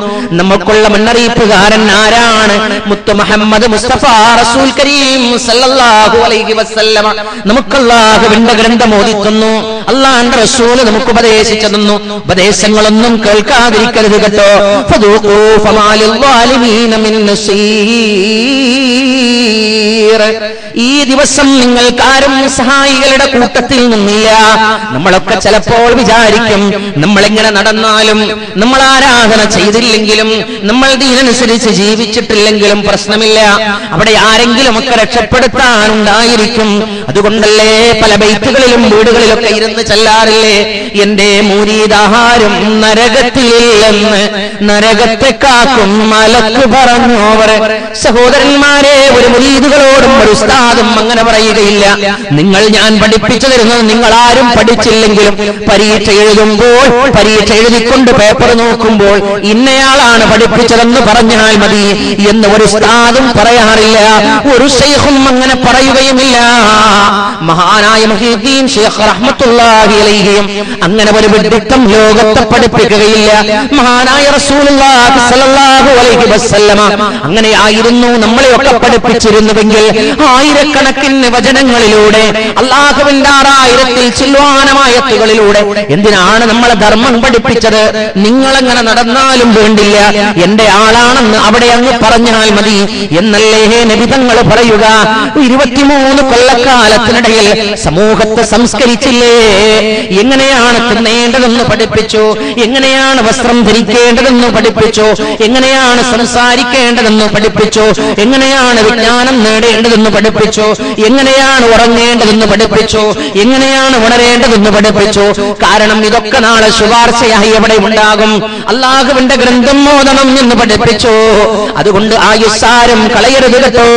നമുക്കുള്ള മുന്നറിയിപ്പുകാരൻ ആരാണ്? മുത്തു മുഹമ്മദ് മുസ്തഫ റസൂൽ കരീം സല്ലല്ലാഹു അലൈഹി വസല്ലമ നമുക്ക് അല്ലാഹുവിന്റെ ഗ്രന്ഥം ഓതിക്കുന്നു, അല്ലാഹുവിന്റെ റസൂൽ നമുക്ക് ഉപദേശിച്ചു തന്നു. ഉപദേശങ്ങളൊന്നും കേൾക്കാതിരിക്കരുത് കേട്ടോ. ഫദൂഖൂ ഫമാലിൽ ളാലിമീന മിൻ നസീർ. ഈ ദിവസം നിങ്ങൾക്കാരും സഹായികളുടെ കൂട്ടത്തിൽ നിന്നില്ല. നമ്മളൊക്കെ ചിലപ്പോൾ വിചാരിക്കും, നമ്മളിങ്ങനെ നടന്നാലും, നമ്മൾ ആരാധന ചെയ്തില്ലെങ്കിലും, നമ്മൾ ദീനനുസരിച്ച് ജീവിച്ചിട്ടില്ലെങ്കിലും പ്രശ്നമില്ല, അവിടെ ആരെങ്കിലും ഒക്കെ രക്ഷപ്പെടുത്താനുണ്ടായിരിക്കും. അതുകൊണ്ടല്ലേ പല ബൈത്തുകളിലും വീടുകളിലൊക്കെ ഇരുന്ന് എന്ന് ചൊല്ലാറില്ലേ? എന്റെ മുരീദാരും നരകത്തിലില്ലെന്ന് നരകത്തെ കാക്കും മലക്ക് പറഞ്ഞോവർ. സഹോദരന്മാരെ, ഒരു മുരീദുകളോടും ഒരു ഉസ്താദും അങ്ങനെ പറയുകയില്ല. നിങ്ങൾ ഞാൻ പഠിപ്പിച്ചു തരുന്നത് നിങ്ങൾ ആരും പഠിച്ചില്ലെങ്കിലും പരീക്ഷ എഴുതുമ്പോൾ, പരീക്ഷ എഴുതിക്കൊണ്ട് പേപ്പർ നോക്കുമ്പോൾ ഇന്നയാളാണ് പഠിപ്പിച്ചതെന്ന് പറഞ്ഞാൽ മതി എന്ന് ഒരു ഉസ്താദും പറയാറില്ല, ഒരു ശൈഖും അങ്ങനെ പറയുകയുമില്ല. മഹാനായ മുഹീദ്ദീൻ ശൈഖ് റഹ്മത്തുള്ളാഹി അലൈഹിയും അങ്ങനെ ഒരു വിഡ്ഢിത്തം ലോകത്തെ പഠിപ്പിക്കുകയില്ല. മഹാനായ റസൂലുള്ളാഹി സ്വല്ലല്ലാഹു അലൈഹി വസല്ലമ അങ്ങനെയായിരുന്നു നമ്മളെയൊക്കെ പഠിപ്പിച്ചിരുന്നുവെങ്കിൽ ആയിരക്കണക്കിന് വചനങ്ങളിലൂടെ, അല്ലാഹുവിന്റെ 6000-ൽ ചില്ലുവാനമായത്തുകളിലൂടെ എന്തിനാണ് നമ്മളെ ധർമ്മം പഠിപ്പിച്ചത്? നിങ്ങളെങ്ങനെ നടന്നാലും വേണ്ടില്ല, എന്റെ ആളാണെന്ന് അവിടെ അങ്ങ് പറഞ്ഞാൽ മതി എന്നല്ലേ നബി തങ്ങൾ പറയുക. 23 കൊല്ലക്കാലത്തിനിടയിൽ സമൂഹത്തെ സംസ്കരിച്ചില്ലേ? എങ്ങനെയാണ് തിന്നേണ്ടതെന്ന് പഠിപ്പിച്ചു, എങ്ങനെയാണ് വസ്ത്രം ധരിക്കേണ്ടതെന്ന് പഠിപ്പിച്ചു, എങ്ങനെയാണ് സംസാരിക്കേണ്ടതെന്ന് പഠിപ്പിച്ചു, എങ്ങനെയാണ് വിജ്ഞാനം നേടേണ്ടതെന്ന് പഠിപ്പിച്ചു, എങ്ങനെയാണ് ഉറങ്ങേണ്ടതെന്ന് പഠിപ്പിച്ചു, എങ്ങനെയാണ് ഉണരേണ്ടതെന്ന് പഠിപ്പിച്ചു. കാരണം ഇതൊക്കെ നാളെ ശുപാർശയായി എവിടെ ഉണ്ടാകും? അല്ലാഹുവിന്റെ ഗ്രന്ഥം ഓതണം എന്ന് പഠിപ്പിച്ചു. അതുകൊണ്ട് ആയുസ്സാരം കളയരുത് കേട്ടോ.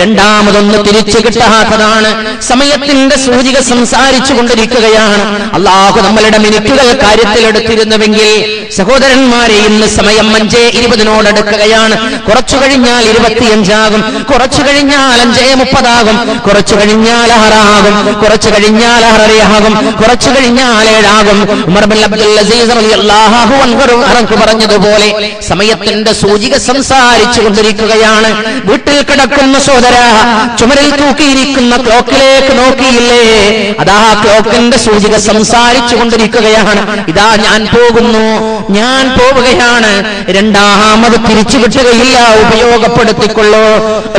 രണ്ടാമതൊന്ന് തിരിച്ചു കിട്ടാത്തതാണ്. സമയത്തിന്റെ സൂചിക സംസാരിച്ചു കൊണ്ടിരിക്കുകയാണ്. അല്ലാഹു നമ്മളുടെ മിനിറ്റുകൾ കാര്യത്തിലെടുത്തിരുന്നുവെങ്കിൽ സഹോദരന്മാരെ, ഇന്ന് സമയം 5:20 കുറച്ചു കഴിഞ്ഞാൽ 25 കുറച്ചു കഴിഞ്ഞാൽ 5:30 കുറച്ചു കഴിഞ്ഞാൽ 6 കുറച്ചു കഴിഞ്ഞാൽ 6:30 കുറച്ചു കഴിഞ്ഞാൽ 7 ഉമർ ബിൻ അബ്ദുൽ അസീസ് റളിയല്ലാഹു അൻഹു പറഞ്ഞതുപോലെ സമയത്തിന്റെ സൂചിക സംസാരിച്ചു കൊണ്ടിരിക്കുകയാണ്. വീട്ടിൽ കിടക്കുന്ന സഹോദര, ചുമരിൽ തൂക്കിയിരിക്കുന്ന ക്ലോക്കിലേക്ക് നോക്കിയില്ലേ? അതാ ക്ലോക്കിന്റെ സൂചിക സംസാരിച്ചു കൊണ്ടിരിക്കുകയാണ്. ഇതാ ഞാൻ പോകുന്നു, ഞാൻ പോവുകയാണ്, രണ്ടാമത് തിരിച്ചു കിട്ടുകയില്ല, ഉപയോഗപ്പെടുത്തിക്കൊള്ളൂ.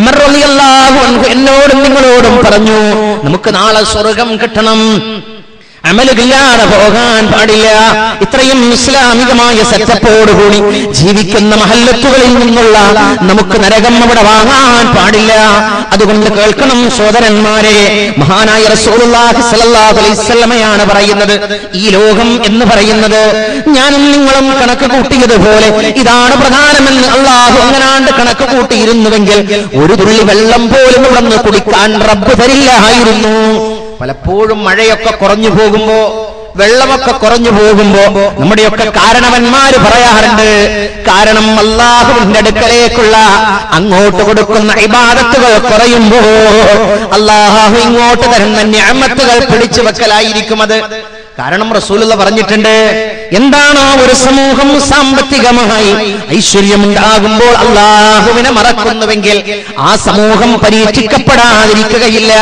ഉമർ റളിയല്ലാഹു അൻഹു എന്നോടും നിങ്ങളോടും പറഞ്ഞു, നമുക്ക് നാളെ സ്വർഗം കിട്ടണം, അമലുകളില്ലാതെ പോകാൻ പാടില്ല. ഇത്രയും ഇസ്ലാമികമായ സെറ്റപ്പോടുകൂടി ജീവിക്കുന്ന മഹല്ലത്തുകളിൽ നിന്നുള്ള നമുക്ക് നരകം അവിടെ വാങ്ങാൻ പാടില്ല. അതുകൊണ്ട് കേൾക്കണം സഹോദരന്മാരെ, മഹാനായ റസൂലുള്ളാഹി സ്വല്ലല്ലാഹു അലൈഹി വസല്ലമയാണ് പറയുന്നത്, ഈ ലോകം എന്ന് പറയുന്നത് ഞാനും നിങ്ങളും കണക്ക് കൂട്ടിയതുപോലെ ഇതാണ് പ്രധാനമെന്ന് അല്ലാഹു അങ്ങനാണ്ട് കണക്ക് കൂട്ടിയിരുന്നുവെങ്കിൽ ഒരു തുള്ളി വെള്ളം പോലും ഇവിടെ കുടിക്കാൻ റബ്ബ് തരില്ലായിരുന്നു. പലപ്പോഴും മഴയൊക്കെ കുറഞ്ഞു പോകുമ്പോ, വെള്ളമൊക്കെ കുറഞ്ഞു പോകുമ്പോ നമ്മുടെയൊക്കെ കാരണവന്മാര് പറയാറുണ്ട്, കാരണം അല്ലാഹുവിന്റെ അടുക്കലേക്കുള്ള അങ്ങോട്ട് കൊടുക്കുന്ന ഇബാദത്തുകൾ കുറയുമ്പോ അല്ലാഹു ഇങ്ങോട്ട് തരുന്ന നിഅമത്തുകൾ പിടിച്ചു വെക്കലായിരിക്കും അത്. കാരണം റസൂലുള്ള പറഞ്ഞിട്ടുണ്ട്, എന്താണോ ഒരു സമൂഹം സാമ്പത്തികമായി ഐശ്വര്യമുണ്ടാകുമ്പോൾ അല്ലാഹുവിനെ മറക്കുന്നുവെങ്കിൽ ആ സമൂഹം പരീക്ഷിക്കപ്പെടാതിരിക്കുകയില്ല.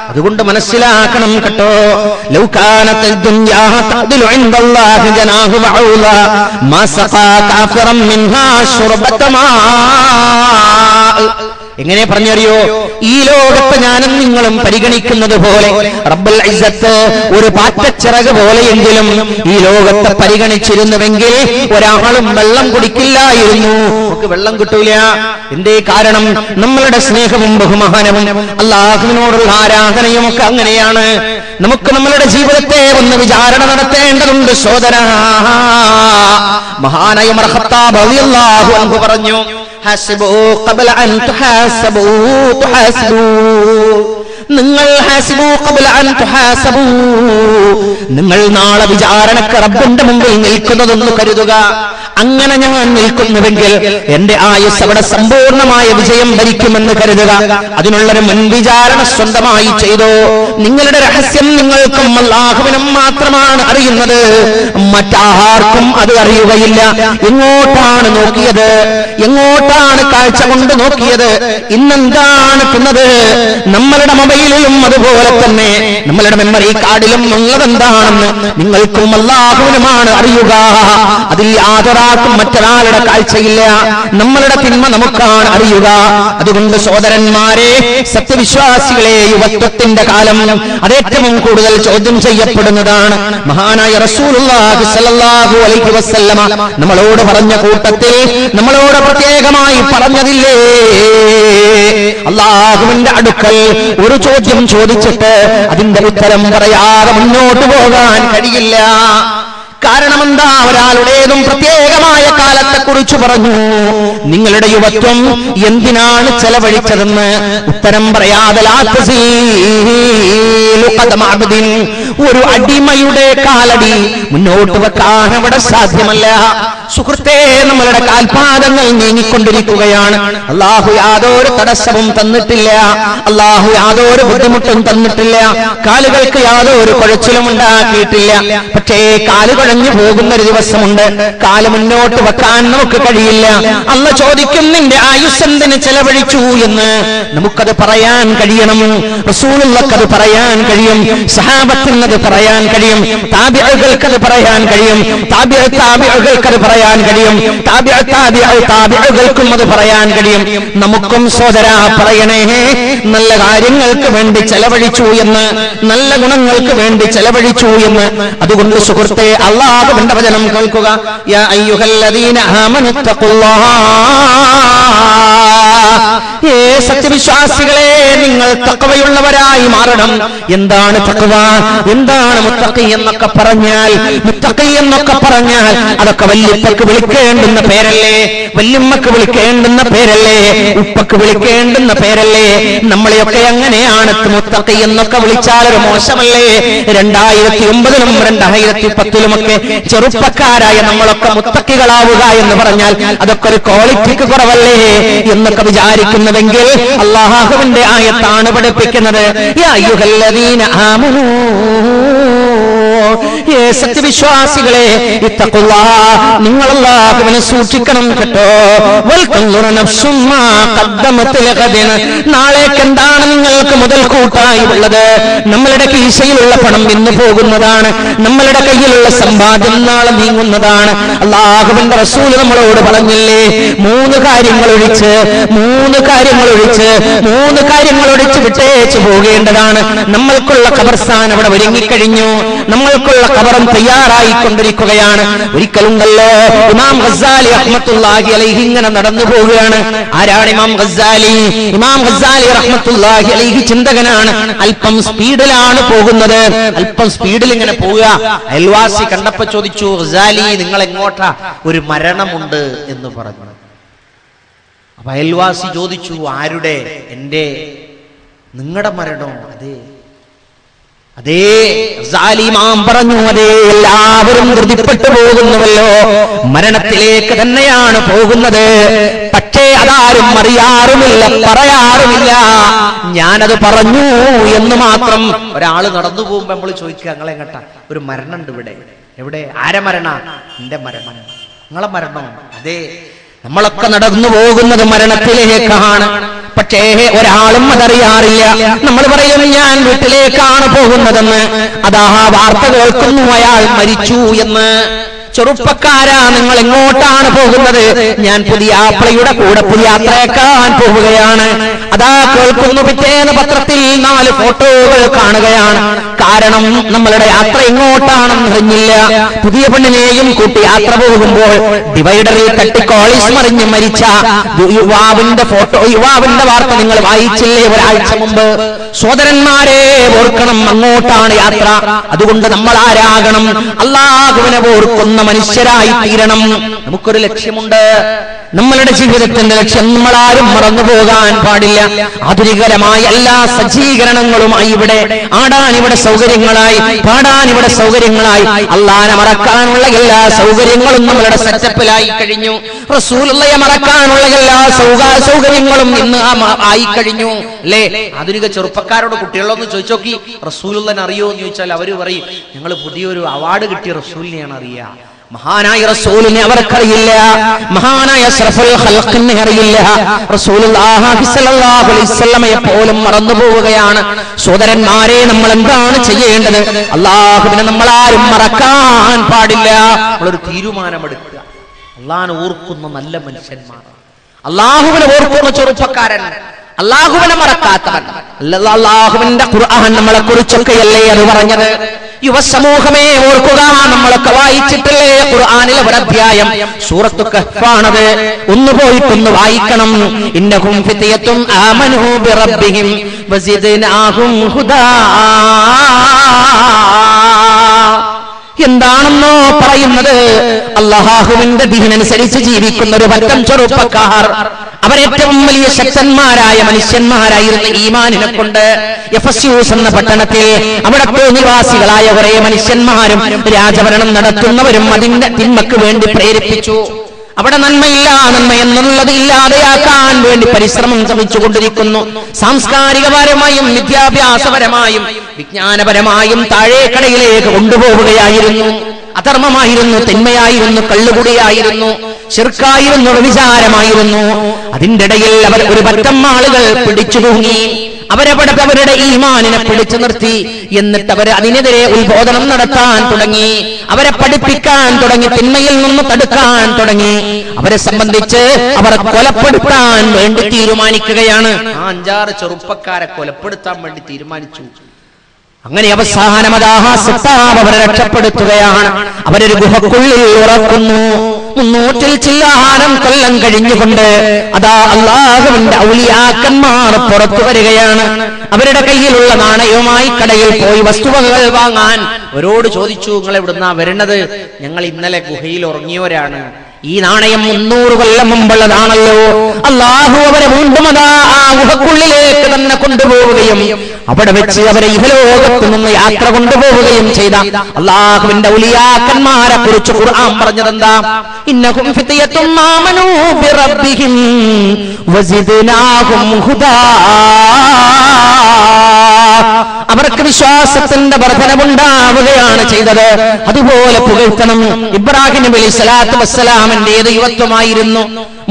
അതുകൊണ്ട് മനസ്സിലാക്കണം കേട്ടോ, ലൗ കാനത്ത് ദുനിയാ തഅദിലു ഇൻദല്ലാഹി ജനാഹു ബഅൂല മാ സഖാ കാഫിറൻ മിൻഹാ ശുർബത മാ. എങ്ങനെ പറഞ്ഞറിയോ? ഈ ലോകത്ത് ഞാനും നിങ്ങളും പരിഗണിക്കുന്നത് പോലെ റബ്ബുൽ ഇസ്സത്ത് ഒരു പാറ്റച്ചിറക് പോലെയെങ്കിലും ഈ ലോകത്തെ പരിഗണിച്ചിരുന്നുവെങ്കിൽ ഒരാളും വെള്ളം കുടിക്കില്ലായിരുന്നു. നമുക്ക് വെള്ളം കിട്ടൂല. എന്തേ കാരണം? നമ്മളുടെ സ്നേഹവും ബഹുമാനവും അല്ലാഹുവിനോടുള്ള ആരാധനയും ഒക്കെ അങ്ങനെയാണ്. നമുക്ക് നമ്മളുടെ ജീവിതത്തെ ഒന്ന് വിചാരണ നടത്തേണ്ടതുണ്ട് സഹോദരാ. മഹാനായ ഉമർ ഖത്താബ് റളിയല്ലാഹു അൻഹു പറഞ്ഞു, ഹസ്ബു ഖബ്ല അൻ തുഹാസബു തുഹാസബു. നിങ്ങൾ ഹസ്ബു ഖബ്ല അൻ തുഹാസബു, നിങ്ങൾ നാളെ വിചാരണക്ക് റബ്ബിന്റെ മുമ്പിൽ നിൽക്കുന്നതെന്ന് കരുതുക. അങ്ങനെ ഞാൻ നിൽക്കുന്നുവെങ്കിൽ എന്റെ ആയുസ് അവിടെ സമ്പൂർണമായ വിജയം ഭരിക്കുമെന്ന് കരുതുക. അതിനുള്ളൊരു മുൻവിചാരണ സ്വന്തമായി ചെയ്തോ. നിങ്ങളുടെ രഹസ്യം നിങ്ങൾക്കും അല്ലാഹുവിനും മാത്രമാണ് അറിയുന്നത്, മറ്റാർക്കും അത് അറിയുകയില്ല. എങ്ങോട്ടാണ് നോക്കിയത്? എങ്ങോട്ടാണ് കാഴ്ച കൊണ്ട് നോക്കിയത്? ഇന്നെന്താണ് തിന്നത്? നമ്മളുടെ മൊബൈലിലും അതുപോലെ തന്നെ നമ്മളുടെ മെമ്മറി കാർഡിലും ഉള്ളതെന്താണെന്ന് നിങ്ങൾക്കും അല്ലാഹുവിനുമാണ് അറിയുക. അതിൽ യാതൊരാൾക്കും മറ്റൊരാളുടെ കാഴ്ചയില്ല. നമ്മളുടെ തിന്മ നമുക്കാണ് അറിയുക. അതുകൊണ്ട് സഹോദരന്മാരെ, സത്യവിശ്വാസികളെ, യുവത്വത്തിന്റെ കാലം അതേറ്റവും കൂടുതൽ ചോദ്യം ചെയ്യപ്പെടുന്നതാണ്. മഹാനായ റസൂലുള്ളാഹി സ്വല്ലല്ലാഹു അലൈഹി വസല്ലമ നമ്മളോട് പറഞ്ഞ കൂട്ടത്തിൽ നമ്മളോട് പ്രത്യേകമായി പറഞ്ഞതില്ലേ, അല്ലാഹുവിന്റെ അടുക്കൽ ഒരു ചോദ്യം ചോദിച്ചിട്ട് അതിന്റെ ഉത്തരം പറയാതെ മുന്നോട്ട് പോകാൻ കഴിയില്ല. കാരണം എന്താ? ഒരാളുടേതും പ്രത്യേകമായ കാലത്തെക്കുറിച്ച് പറഞ്ഞു. നിങ്ങളുടെ യുവത്വം എന്തിനാണ് ചെലവഴിച്ചതെന്ന് ഉത്തരം പറയാതെ ഒരു അടിമയുടെ കാലടി മുന്നോട്ട് വെക്കാൻ അവിടെ സാധ്യമല്ല. സുഹൃത്തേ, നമ്മളുടെ കാൽപാദങ്ങൾ നീങ്ങിക്കൊണ്ടിരിക്കുകയാണ്. അള്ളാഹു യാതൊരു തടസ്സവും തന്നിട്ടില്ല, അള്ളാഹു യാതൊരു ബുദ്ധിമുട്ടും തന്നിട്ടില്ല, കാലുകൾക്ക് യാതൊരു കുഴച്ചിലും ഉണ്ടാക്കിയിട്ടില്ല. പക്ഷേ കാലുകൾ പോകുന്ന ഒരു ദിവസമുണ്ട്. കാല് മുന്നോട്ട് വെക്കാൻ നമുക്ക് കഴിയില്ല. അള്ള ചോദിക്കും, നിന്റെ ആയുസ്സെന്തിന് ചെലവഴിച്ചു എന്ന് നമുക്കത് പറയാൻ കഴിയണം. റസൂലുള്ളാഹിക്കത് പറയാൻ കഴിയും, സഹാബത്തിനത് പറയാൻ കഴിയും, താബിഈകൾക്കത് പറയാൻ കഴിയും, താബിഈകൾക്കത് പറയാൻ കഴിയും, താബിഈകൾക്കും അത് പറയാൻ കഴിയും. നമുക്കും സോദരാ പറയണേ, നല്ല കാര്യങ്ങൾക്ക് വേണ്ടി ചെലവഴിച്ചു എന്ന്, നല്ല ഗുണങ്ങൾക്ക് വേണ്ടി ചെലവഴിച്ചു എന്ന്. അതുകൊണ്ട് സുഹൃത്തെ, അല്ലാഹുവിന്റെ വചനം കേൾക്കുക. യാ അയ്യുഹല്ലദീന ആമനു തഖുല്ലാഹ്, ഏ സത്യവിശ്വാസികളെ, നിങ്ങൾ തഖ്വയുള്ളവരായി മാറണം. എന്താണ് തഖ്വ? എന്താണ് മുത്തഖി എന്നൊക്കെ പറഞ്ഞാൽ? മുത്തഖി എന്നൊക്കെ പറഞ്ഞാൽ അതൊക്കെ വല്യപ്പക്ക് വിളിക്കേണ്ടുന്ന പേരല്ലേ, വല്യമ്മക്ക് വിളിക്കേണ്ടുന്ന പേരല്ലേ, ഉപ്പക്ക് വിളിക്കേണ്ടുന്ന പേരല്ലേ? നമ്മളെയൊക്കെ എങ്ങനെയാണ് മുത്തഖി എന്നൊക്കെ വിളിച്ചാൽ ഒരു മോശമല്ലേ? 2009 2010 ചെറുപ്പക്കാരായ നമ്മളൊക്കെ മുത്തഖികളാവുക എന്ന് പറഞ്ഞാൽ അതൊക്കെ ഒരു ക്വാളിറ്റിക്ക് കുറവല്ലേ എന്നൊക്കെ വിചാരിക്കുന്നുവെങ്കിൽ അല്ലാഹുവിന്റെ ആയത്താണ് പഠിപ്പിക്കുന്നത്. യാ അയ്യുഹല്ലദീന ആമനൂ, സത്യവിശ്വാസികളെ, ഇത്തഖുല്ലാഹ്, നിങ്ങൾ അല്ലാഹുവിനെ സൂക്ഷിക്കണം കേട്ടോ. വൽതൻദുറ നഫ്സും മാ ഖദ്ദമത് ലഗദിൻ, നാളേക്ക് എന്താണ് നിങ്ങൾക്ക് മുതൽക്കൂട്ടായി ഉള്ളത്? നമ്മളുടെ കീശയിലുള്ള പണം ഇന്ന് പോകുന്നതാണ്, നമ്മളുടെ കയ്യിലുള്ള സമ്പാദ്യം നാളെ നീങ്ങുന്നതാണ്. അല്ലാഹുവിന്റെ റസൂൽ നമ്മളോട് പറഞ്ഞില്ലേ, മൂന്ന് കാര്യങ്ങൾ ഒഴിച്ച് വിട്ടേച്ചു പോകേണ്ടതാണ്. നമ്മൾക്കുള്ള ഖബർസ്ഥാൻ അവിടെ ഒരുങ്ങിക്കഴിഞ്ഞു, നമ്മൾക്കുള്ള ഖബറും തയ്യാറായിക്കൊണ്ടിരിക്കുകയാണ്. ഒരിക്കലുണ്ടല്ലോ ഇമാം ഗസ്സാലി റഹ്മത്തുള്ളാഹി അലൈഹി ഇങ്ങനെ നടന്നു പോവുകയാണ്. ആരാണ് ഇമാം ഗസ്സാലി? ഇമാം ഗസ്സാലി റഹ്മത്തുള്ളാഹി അലൈഹി ചിന്തകനാണ്. അല്പം സ്പീഡിലാണ് പോകുന്നത്, അല്പം സ്പീഡിൽ ഇങ്ങനെ പോവുക. അയൽവാസി കണ്ടപ്പോ ചോദിച്ചു, ഗസ്സാലി നിങ്ങൾ എങ്ങോട്ടാ? ഒരു മരണമുണ്ട് എന്ന് പറഞ്ഞു. അപ്പൊ അയൽവാസി ചോദിച്ചു, ആരുടെ? എന്റെ. നിങ്ങളുടെ മരണോ? അതെ. അതേ. ഇമാം പറഞ്ഞു, അതേ, എല്ലാവരും ധൃതിപ്പെട്ടു പോകുന്നുവല്ലോ, മരണത്തിലേക്ക് തന്നെയാണ് പോകുന്നത്. പക്ഷേ അതാരും അറിയാറുമില്ല, പറയാറുമില്ല. ഞാനത് പറഞ്ഞു എന്ന് മാത്രം. ഒരാള് നടന്നു പോകുമ്പോ നമ്മൾ ചോദിക്കുക, നിങ്ങളെ കേട്ടാ ഒരു മരണമുണ്ട് ഇവിടെ. എവിടെ? ആരെ മരണ? എന്റെ മരണം. നിങ്ങളെ മരണം? അതെ. നമ്മളൊക്കെ നടന്നു പോകുന്നത് മരണത്തിലേക്കാണ്. പക്ഷേ ഒരാളും അതറിയാറില്ല. നമ്മൾ പറയുന്നു, ഞാൻ വീട്ടിലേക്കാണ് പോകുന്നതെന്ന്. അതാ വാർത്ത കേൾക്കുന്നു, അയാൾ മരിച്ചു എന്ന്. ചെറുപ്പക്കാരാ, നിങ്ങൾ എങ്ങോട്ടാണ് പോകുന്നത്? ഞാൻ പുതിയാപ്ലയുടെ കൂടെ യാത്രയാക്കാൻ പോവുകയാണ്. അതാ കേൾക്കുന്നു, പിറ്റേന്ന് പത്രത്തിൽ 4 ഫോട്ടോകൾ കാണുകയാണ്. കാരണം നമ്മളുടെ യാത്ര എങ്ങോട്ടാണെന്ന് അറിഞ്ഞില്ല. പുതിയ പെണ്ണിനെയും കൂട്ടി യാത്ര പോകുമ്പോൾ ഡിവൈഡറിൽ തട്ടി കോളീസ് മറിഞ്ഞ് മരിച്ച യുവാവിന്റെ ഫോട്ടോ, യുവാവിന്റെ വാർത്ത നിങ്ങൾ വായിച്ചില്ലേ ഒരാഴ്ച മുമ്പ്? സോദരന്മാരെ, ഓർക്കണം, അങ്ങോട്ടാണ് യാത്ര. അതുകൊണ്ട് നമ്മൾ ആരാകണം? അല്ലാഹുവിനെ ഓർക്കുന്ന മനുഷ്യരായി തീരണം. നമുക്കൊരു ലക്ഷ്യമുണ്ട്. നമ്മളുടെ ജീവിതത്തിന്റെ ലക്ഷ്യം നമ്മളാരും മറന്നു പോകാൻ പാടില്ല. ആധുനികരമായ എല്ലാ സജ്ജീകരണങ്ങളുമായി ഇവിടെ ആടാൻ ഇവിടെ സൗകര്യങ്ങളായി, പാടാൻ ഇവിടെ സൗകര്യങ്ങളായി, അല്ലാഹനെ മറക്കാനുള്ള എല്ലാ സൗകര്യങ്ങളും നമ്മളുടെ സെറ്റപ്പിലായി കഴിഞ്ഞു. റസൂലുള്ളാഹിയെ മറക്കാനുള്ള എല്ലാ സൗകര്യങ്ങളും ഇന്ന് ആയി കഴിഞ്ഞു അല്ലേ? ആധുനിക ചെറുപ്പക്കാരോട് കുട്ടികളൊന്ന് ചോദിച്ചു നോക്കി, റസൂലുള്ളാഹിനെ അറിയോ എന്ന് ചോദിച്ചാൽ അവര് പറയും, ഞങ്ങൾ പുതിയൊരു അവാർഡ് കിട്ടിയ റസൂലിനെയാണ് അറിയാ. മഹാനായ റസൂലിനെ അവർക്കറിയില്ല, മഹാനായ അഷ്റഫുൽ ഖൽഖിനെ അറിയില്ല. റസൂലുള്ളാഹി സ്വല്ലല്ലാഹു അലൈഹി വസല്ലമയെ പോലും മറന്നു പോവുകയാണ്. സോദരന്മാരെ, നമ്മൾ എന്താണ് ചെയ്യേണ്ടത്? അല്ലാഹുവിനെ നമ്മളാരും മറക്കാൻ പാടില്ല. നമ്മളൊരു തീരുമാനമെടുക്കുക. അല്ലാഹുവിനെ ഓർക്കുന്ന നല്ല മനുഷ്യന്മാർ, അല്ലാഹുവിനെ ഓർക്കുന്ന ചെറുപ്പക്കാരൻ, അല്ലാഹുവിനെ മറക്കാത്തവൻ. അല്ലാഹുവിന്റെ ഖുർആൻ നമ്മളെ കുറിച്ചൊക്കെയല്ലേ അത് പറഞ്ഞത്? യുവസമൂഹമേ ഓർക്കുക, നമ്മളൊക്കെ വായിച്ചിട്ടില്ലേ ഖുർആനിലെ ഒരു അധ്യായം സൂറത്തു കഹ്ഫാണത്. ഒന്ന് പോയിട്ടൊന്ന് വായിക്കണം. ഇന്നഹും ഫിത്യത്തും ആമനൂ ബിറബ്ബിഹിം വസിദ്നാഹും ഹുദാ. എന്താണെന്നോ പറയുന്നത്, അല്ലാഹുവിന്റെ ദീനനുസരിച്ച് ജീവിക്കുന്ന ഒരു പറ്റം ചെറുപ്പക്കാർ, അവരേറ്റവും വലിയ ശക്തന്മാരായ മനുഷ്യന്മാരായിരുന്നു ഈമാനിനെ കൊണ്ട്. എഫസ്യൂസ് എന്ന പട്ടണത്തിൽ അവിടത്തെ നിവാസികളായ കുറെ മനുഷ്യന്മാരും രാജഭരണം നടത്തുന്നവരും അതിന്റെ തിന്മക്ക് വേണ്ടി പ്രേരിപ്പിച്ചു. അവിടെ നന്മയില്ല, നന്മ എന്നുള്ളത് ഇല്ലാതെയാക്കാൻ വേണ്ടി പരിശ്രമം ശ്രമിച്ചുകൊണ്ടിരിക്കുന്നു. സാംസ്കാരികപരമായും വിദ്യാഭ്യാസപരമായും വിജ്ഞാനപരമായും താഴേക്കടയിലേക്ക് കൊണ്ടുപോവുകയായിരുന്നു. അധർമ്മമായിരുന്നു, തിന്മയായിരുന്നു, കള്ളുകുടിയായിരുന്നു, ശിർക്കായിരുന്നു, വിചാരമായിരുന്നു. അതിന്റെ ഇടയിൽ അവർ ഒരു പറ്റം ആളുകൾ പിടിച്ചു തൂങ്ങി. അവരുടെ ഈമാനിനെ പിടിച്ചു നിർത്തി. എന്നിട്ട് അവർ അതിനെതിരെ ഉത്ബോധനം നടത്താൻ തുടങ്ങി. അവരെ പഠിപ്പിക്കാൻ തുടങ്ങി, തിന്മയിൽ നിന്ന് തടുക്കാൻ തുടങ്ങി. അവരെ സംബന്ധിച്ച് അവർ കൊലപ്പെടുത്താൻ വേണ്ടി തീരുമാനിക്കുകയാണ്. 5-6 ചെറുപ്പക്കാരെ കൊലപ്പെടുത്താൻ വേണ്ടി തീരുമാനിച്ചു. അങ്ങനെ അവസാനം അവരെ രക്ഷപ്പെടുത്തുകയാണ്. അവരൊരു ഗുഹക്കുള്ളിൽ ഉറക്കുന്നു. 300 ചില്ലാനം കൊല്ലം കഴിഞ്ഞുകൊണ്ട് അതാ അല്ലാഹുവിന്റെ ഔലിയാക്കന്മാർ പുറത്തു വരികയാണ്. അവരുടെ കയ്യിലുള്ള നാണയവുമായി കടയിൽ പോയി വസ്തുവകകൾ വാങ്ങാൻ അവരോട് ചോദിച്ചു, നിങ്ങൾ എവിടുന്നാ വരുന്നത്? ഞങ്ങൾ ഇന്നലെ ഗുഹയിൽ ഉറങ്ങിയവരാണ്. ഈ നാണയം 300 കൊല്ലം മുമ്പുള്ളതാണല്ലോ. അല്ലാഹു അവരെ വീണ്ടും അതാ ആ ഗുഹക്കുള്ളിലേക്ക് തന്നെ കൊണ്ടുപോവുകയും അവിടെ വെച്ച് അവരെ ഇഹലോകത്ത് നിന്ന് യാത്ര കൊണ്ടുപോവുകയും ചെയ്ത അല്ലാഹുവിന്റെ ഔലിയാക്കന്മാരെ കുറിച്ച് ഖുർആൻ പറഞ്ഞതെന്താ? ഇന്നഹും ഫിത്യത്തും ആമനൂ ബിറബ്ബിഹിം വസിദ്നാഹും ഹുദാ. അവർക്ക് വിശ്വാസത്തിന്റെ വർധനവുണ്ടാവുകയാണ് ചെയ്തത്. അതുപോലെ പുകഴ്ത്തണം. ഇബ്രാഹിം നബി സ്വല്ലല്ലാഹു അലൈഹി വസല്ലമിന്റേത് യുവത്വമായിരുന്നു.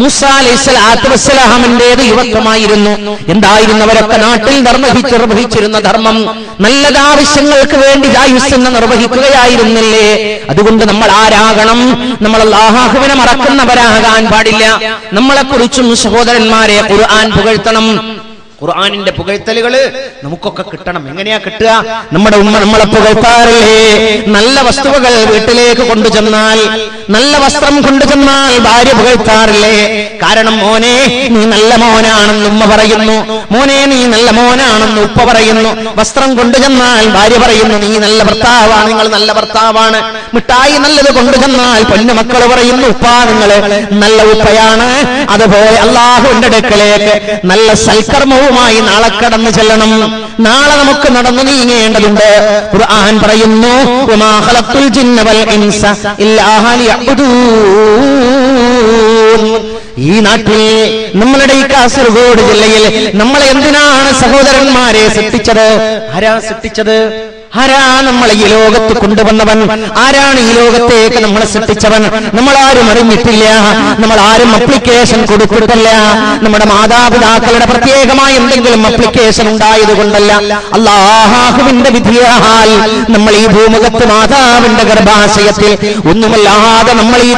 മൂസ അലൈഹി സ്വലാത്തു വസ്സലാമിന്റേത് യുവത്വമായിരുന്നു. എന്തായിരുന്നവരൊക്കെ നാട്ടിൽ നിർവഹിച്ചിരുന്ന ധർമ്മം നല്ലത് ആവശ്യങ്ങൾക്ക് വേണ്ടി ആയുസ്സെന്ന് നിർവഹിക്കുകയായിരുന്നില്ലേ? അതുകൊണ്ട് നമ്മൾ ആരാകണം? നമ്മൾ അല്ലാഹുവിനെ മറക്കുന്നവരാകാൻ പാടില്ല. നമ്മളെക്കുറിച്ചും സഹോദരന്മാരെ ഖുർആൻ പുകഴ്ത്തണം. ഖുർആനിന്റെ പുകഴ്ത്തലുകൾ നമുക്കൊക്കെ കിട്ടണം. എങ്ങനെയാ കിട്ടുക? നമ്മുടെ ഉമ്മ നമ്മളെ പുകഴ്ത്താറില്ലേ? നല്ല വസ്തുവകൾ വീട്ടിലേക്ക് കൊണ്ടുചെന്നാൽ, നല്ല വസ്ത്രം കൊണ്ടുചെന്നാൽ ഭാര്യ പുകഴ്ത്താറില്ലേ? കാരണം മോനെ നീ നല്ല മോനാണെന്ന് ഉമ്മ പറയുന്നു, മോനെ നീ നല്ല മോനാണെന്ന് ഉപ്പ പറയുന്നു. വസ്ത്രം കൊണ്ടുചെന്നാൽ ഭാര്യ പറയുന്നു നീ നല്ല ഭർത്താവാണ്, നിങ്ങൾ നല്ല ഭർത്താവാണ്. മിഠായി നല്ലത് കൊണ്ടുചെന്നാൽ പൊന്നു മക്കൾ പറയുന്നു ഉപ്പാ നിങ്ങൾ നല്ല ഉപ്പയാണ്. അതുപോലെ അല്ലാഹുവിന്റെ അടുക്കലേക്ക് നല്ല സൽക്കർമ്മവും നാളെ കടന്നു ചെല്ലണം. നാളെ നമുക്ക് നടന്നു നീങ്ങേണ്ടതുണ്ട്. ഖുർആൻ പറയുന്നു വമാ ഖലഖ്തുൽ ജിന്ന വൽ ഇൻസ ഇല്ലാ ലിയഅ്ബുദൂൻ. ഈ നാട്ടിൽ നമ്മളുടെ ഈ കാസർഗോഡ് ജില്ലയിൽ നമ്മളെ എന്തിനാണ് സഹോദരന്മാരെ സൃഷ്ടിച്ചത്? ആരാ സൃഷ്ടിച്ചത്? ആരാ നമ്മളെ ഈ ലോകത്ത് കൊണ്ടുവന്നവൻ? ആരാണ് ഈ ലോകത്തേക്ക് നമ്മളെ സൃഷ്ടിച്ചവൻ? നമ്മളാരും അറിഞ്ഞിട്ടില്ല. നമ്മൾ ആരും അപ്ലിക്കേഷൻ കൊടുത്തിട്ടില്ല. നമ്മുടെ മാതാപിതാക്കളുടെ പ്രത്യേകമായ എന്തെങ്കിലും അപ്ലിക്കേഷൻ ഉണ്ടായത് കൊണ്ടല്ല, അല്ലാഹുവിന്റെ വിധിയാൽ നമ്മൾ ഈ ഭൂമുഖത്ത് മാതാവിന്റെ ഗർഭാശയത്തിൽ ഒന്നുമല്ലാതെ നമ്മൾ ഈ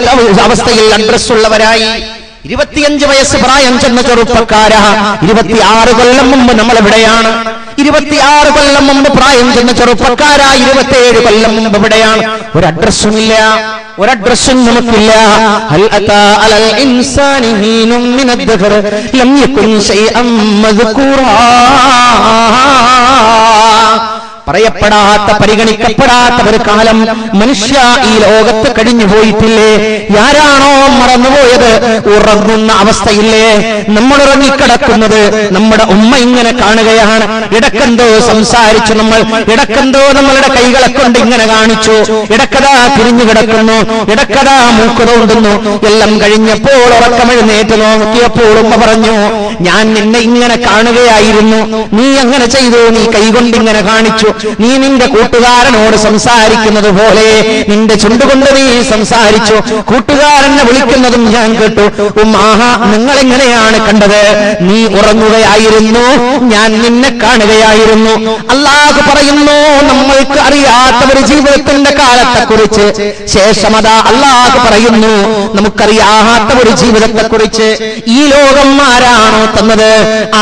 അവസ്ഥയിൽ അഡ്രസ് ഉള്ളവരായി. 25 വയസ്സ് പ്രായം ചെന്ന ചെറുപ്പക്കാരാ, 26 കൊല്ലം മുമ്പ് നമ്മൾ എവിടെയാണ്? 26 കൊല്ലം മുമ്പ് പ്രായം ചെന്ന ചെറുപ്പക്കാരാ, 27 കൊല്ലം മുമ്പ് എവിടെയാണ്? ഒരു അഡ്രസ്സും ഇല്ല, ഒരു അഡ്രസ്സും നമുക്കില്ല. ഹൽ അതാ അലൽ ഇൻസാനി ഹീനും മിനദ് ദഹർ ലം യകുൻ ശൈഅൻ മദ്കൂറാ. പറയപ്പെടാത്ത, പരിഗണിക്കപ്പെടാത്ത ഒരു കാലം മനുഷ്യ ഈ ലോകത്ത് കഴിഞ്ഞു പോയിട്ടില്ലേ? ആരാണോ മറന്നുപോയത്? ഉറങ്ങുന്ന അവസ്ഥയില്ലേ? നമ്മൾ ഉറങ്ങിക്കിടക്കുന്നത് നമ്മുടെ ഉമ്മ ഇങ്ങനെ കാണുകയാണ്. ഇടക്കെന്തോ സംസാരിച്ചു നമ്മൾ, ഇടക്കെന്തോ നമ്മളുടെ കൈകളെ കൊണ്ട് ഇങ്ങനെ കാണിച്ചു, ഇടക്കതാ തിരിഞ്ഞു കിടക്കുന്നു, ഇടക്കതാ മൂക്ക് തോണ്ടുന്നു. എല്ലാം കഴിഞ്ഞപ്പോൾ ഉറക്കമെഴുന്നേറ്റ് നോക്കിയപ്പോൾ ഉമ്മ പറഞ്ഞു ഞാൻ നിന്നെ ഇങ്ങനെ കാണുകയായിരുന്നു, നീ അങ്ങനെ ചെയ്തു, നീ കൈകൊണ്ട് ഇങ്ങനെ കാണിച്ചു, നീ നിന്റെ കൂട്ടുകാരനോട് സംസാരിക്കുന്നത് പോലെ നിന്റെ ചുണ്ടുകൊണ്ട് നീ സംസാരിച്ചു, കൂട്ടുകാരനെ വിളിക്കുന്നതും ഞാൻ കേട്ടു. ഉമ്മാഹ നിങ്ങൾ എങ്ങനെയാണ് കണ്ടത്? നീ ഉറങ്ങുകയായിരുന്നു, ഞാൻ നിന്നെ കാണുകയായിരുന്നു. അല്ലാഹു പറയുന്നു നമ്മൾക്ക് അറിയാത്ത ഒരു ജീവിതത്തിന്റെ കാലത്തെക്കുറിച്ച്. ശേഷമതാ അല്ലാഹു പറയുന്നു നമുക്കറിയാത്ത ഒരു ജീവിതത്തെക്കുറിച്ച്. ഈ ലോകം ആരാണോ തന്നത്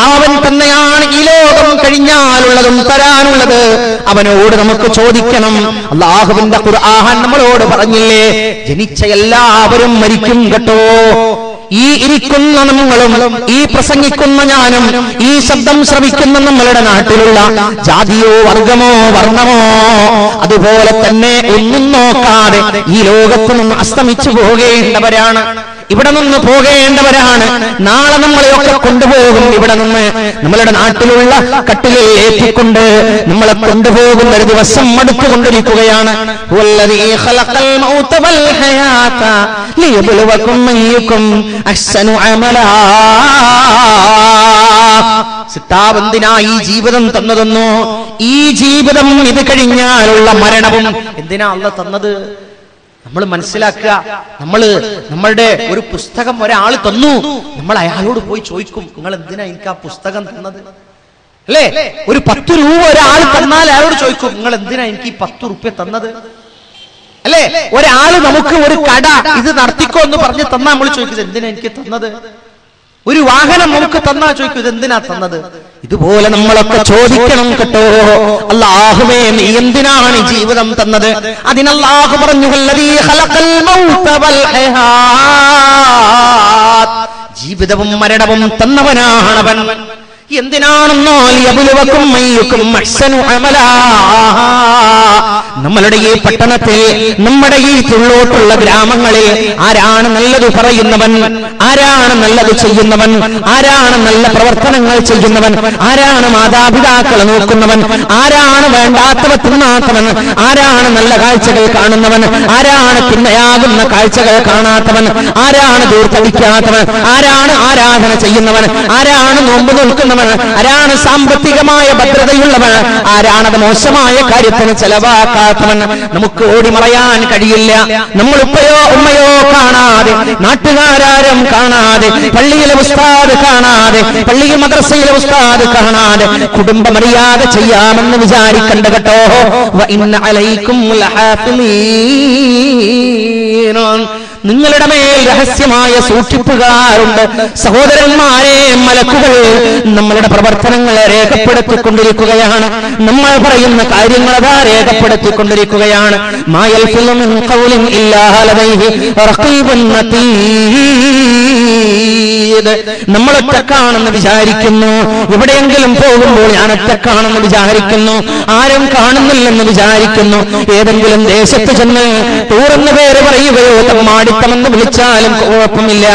അവൻ തന്നെയാണ് ഈ ലോകം കഴിഞ്ഞാലുള്ളതും തരാനുള്ളത്. അവനോട് നമുക്ക് ചോദിക്കണം. അല്ലാഹുവിന്റെ ഖുർആൻ നമ്മളോട് പറഞ്ഞില്ലേ, ജനിച്ച എല്ലാവരും മരിക്കും കേട്ടോ. ഈ ഇരിക്കുന്ന നമ്മളും ഈ പ്രസംഗിക്കുന്ന ഞാനും ഈ ശബ്ദം ശ്രവിക്കുന്ന നമ്മളുടെ നാട്ടിലുള്ള ജാതിയോ വർഗമോ വർണ്ണമോ അതുപോലെ തന്നെ ഒന്നും നോക്കാതെ ഈ ലോകത്ത് നിന്ന് അസ്തമിച്ചു പോകേണ്ടവരാണ്, ഇവിടെ നിന്ന് പോകേണ്ടവരാണ്. നാളെ നമ്മളെയൊക്കെ കൊണ്ടുപോകും. ഇവിടെ നിന്ന് നമ്മളുടെ നാട്ടിലുള്ള കട്ടിലിൽ ഏറ്റിക്കൊണ്ട് നമ്മളെ കൊണ്ടുപോകുന്ന ഒരു ദിവസം അടുത്തുകൊണ്ടിരിക്കുകയാണ്. സിട്ടാവെന്തിനാ ഈ ജീവിതം തന്നതെന്നോ? ഈ ജീവിതം ഇത് കഴിഞ്ഞാലുള്ള മരണവും എന്തിനാ അല്ലാഹ് തന്നത്? നമ്മൾ മനസ്സിലാക്കുക. നമ്മളുടെ ഒരു പുസ്തകം ഒരാൾ തന്നു, നമ്മൾ അയാളോട് പോയി ചോദിക്കും, നിങ്ങൾ എന്തിനാ എനിക്ക് ആ പുസ്തകം തന്നത്? അല്ലേ? ഒരു 10 രൂപ ഒരാൾ തന്നാൽ അയാളോട് ചോദിക്കും, നിങ്ങൾ എന്തിനാ എനിക്ക് ഈ 10 റുപ്യ തന്നത്? അല്ലേ? ഒരാൾ നമുക്ക് ഒരു കട ഇത് നടത്തിക്കോ എന്ന് പറഞ്ഞ് തന്നാ നമ്മൾ ചോദിക്കുന്നത് എന്തിനാ എനിക്ക് തന്നത്? ഒരു വാഹനം നമുക്ക് തന്നാ ചോദിക്കും ഇത് എന്തിനാ തന്നത്? ഇതുപോലെ നമ്മളൊക്കെ ചോദിക്കണം കേട്ടോ. അല്ലാഹുവേ, നീ എന്തിനാണ് ഈ ജീവിതം തന്നത്? അതിനല്ലാഹു പറഞ്ഞു, ജീവിതവും മരണവും തന്നവനാണവൻ. എന്തിനാണെന്നോ ലിയബ്ലുവക്കും അയ്യുക്കും അഹ്സനു അമലാ. നമ്മളുടെ ഈ പട്ടണത്തിൽ, നമ്മുടെ ഈ തുള്ളോട്ടുള്ള ഗ്രാമങ്ങളിൽ ആരാണ് നല്ലത് പറയുന്നവൻ? ആരാണ് നല്ലത് ചെയ്യുന്നവൻ? ആരാണ് നല്ല പ്രവർത്തനങ്ങൾ ചെയ്യുന്നവൻ? ആരാണ് മാതാപിതാക്കളെ നോക്കുന്നവൻ? ആരാണ് വേണ്ടാത്തവ തിന്നാത്തവൻ? ആരാണ് നല്ല കാഴ്ചകൾ കാണുന്നവൻ? ആരാണ് തിന്നയാകുന്ന കാഴ്ചകൾ കാണാത്തവൻ? ആരാണ് ദൂർത്തടിക്കാത്തവൻ? ആരാണ് ആരാധന ചെയ്യുന്നവൻ? ആരാണ് നോമ്പ് നിൽക്കുന്നവൻ? ആരാണ് സാമ്പത്തികമായ ഭദ്രതയുള്ളവൻ? ആരാണത് മോശമായ കാര്യത്തിന് ചെലവാക്കാത്തവൻ? നമുക്ക് ഓടിമറയാൻ കഴിയില്ല. നമ്മൾ ഉപ്പയോ ഉമ്മയോ കാണാതെ, നാട്ടുകാരും കാണാതെ, പള്ളിയിലെ ഉസ്താദ് കാണാതെ, പള്ളിയിൽ മദ്രസയിലെ ഉസ്താദ് കാണാതെ കുടുംബമര്യാദ ചെയ്യാമെന്ന് വിചാരിക്കണ്ട കേട്ടോ. വഇന്ന അലൈക്കും ലഹാഫിളീൻ, നിങ്ങളുടെ മേൽ രഹസ്യമായ സൂക്ഷിപ്പുകാരുണ്ട്. സഹോദരന്മാരെ, മലക്കുകൾ നമ്മളുടെ പ്രവർത്തനങ്ങളെ രേഖപ്പെടുത്തിക്കൊണ്ടിരിക്കുകയാണ്. നമ്മൾ പറയുന്ന കാര്യങ്ങൾ അതാ രേഖപ്പെടുത്തിക്കൊണ്ടിരിക്കുകയാണ്. മാ യൽഫിളു മിൻ ഖൗലിൻ ഇല്ലാ ലദൈഹി റഖീബുൻ അതീദ്. നമ്മൾ ഒറ്റക്കാണെന്ന് വിചാരിക്കുന്നു. എവിടെയെങ്കിലും പോകുമ്പോൾ ഞാൻ ഒറ്റക്കാണെന്ന് വിചാരിക്കുന്നു, ആരും കാണുന്നില്ലെന്ന് വിചാരിക്കുന്നു. ഏതെങ്കിലും ദേശത്ത് ചെന്ന് ടൂറെന്ന് പേര് പറയുകയോ തമ്മാടിത്തമെന്ന് വിളിച്ചാലും കുഴപ്പമില്ല.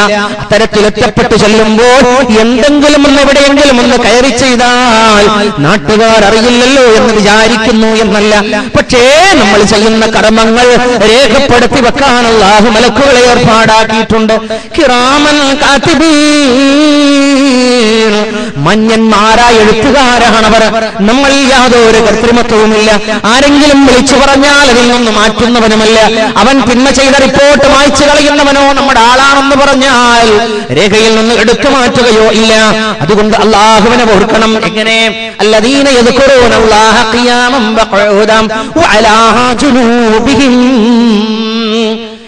അത്തരത്തിൽ ഒറ്റപ്പെട്ട് ചെല്ലുമ്പോൾ എന്തെങ്കിലും ഒന്ന് എവിടെയെങ്കിലും ഒന്ന് കയറി ചെയ്താൽ നാട്ടുകാർ അറിയില്ലല്ലോ എന്ന് വിചാരിക്കുന്നു എന്നല്ല. പക്ഷേ നമ്മൾ ചെയ്യുന്ന കർമ്മങ്ങൾ രേഖപ്പെടുത്തി വെക്കാൻ അല്ലാഹു മലക്കുകളെ ഏർപ്പാടാക്കിയിട്ടുണ്ട്. കിറാമൻ കാതിബീൻ, മഞ്ഞന്മാരായ എഴുത്തുകാരാണവർ. നമ്മൾ യാതൊരു കൃത്രിമത്വവുമില്ല. ആരെങ്കിലും വിളിച്ചു പറഞ്ഞാൽ അതിൽ നിന്ന് മാറ്റുന്നവനുമല്ല. അവൻ തിന്മ ചെയ്ത റിപ്പോർട്ട് മായ്ച്ചു കളയുന്നവനോ നമ്മുടെ ആളാണെന്ന് പറഞ്ഞാൽ രേഖയിൽ നിന്ന് എടുത്തു മാറ്റുകയോ ഇല്ല. അതുകൊണ്ട് അല്ലാഹുവിനെ ഓർക്കണം. എങ്ങനെ? അല്ലദീന യദ്കുറൂനല്ലാഹ ഖിയാമൻ വഖുദൻ വഅലാ ജുനൂബിഹിം.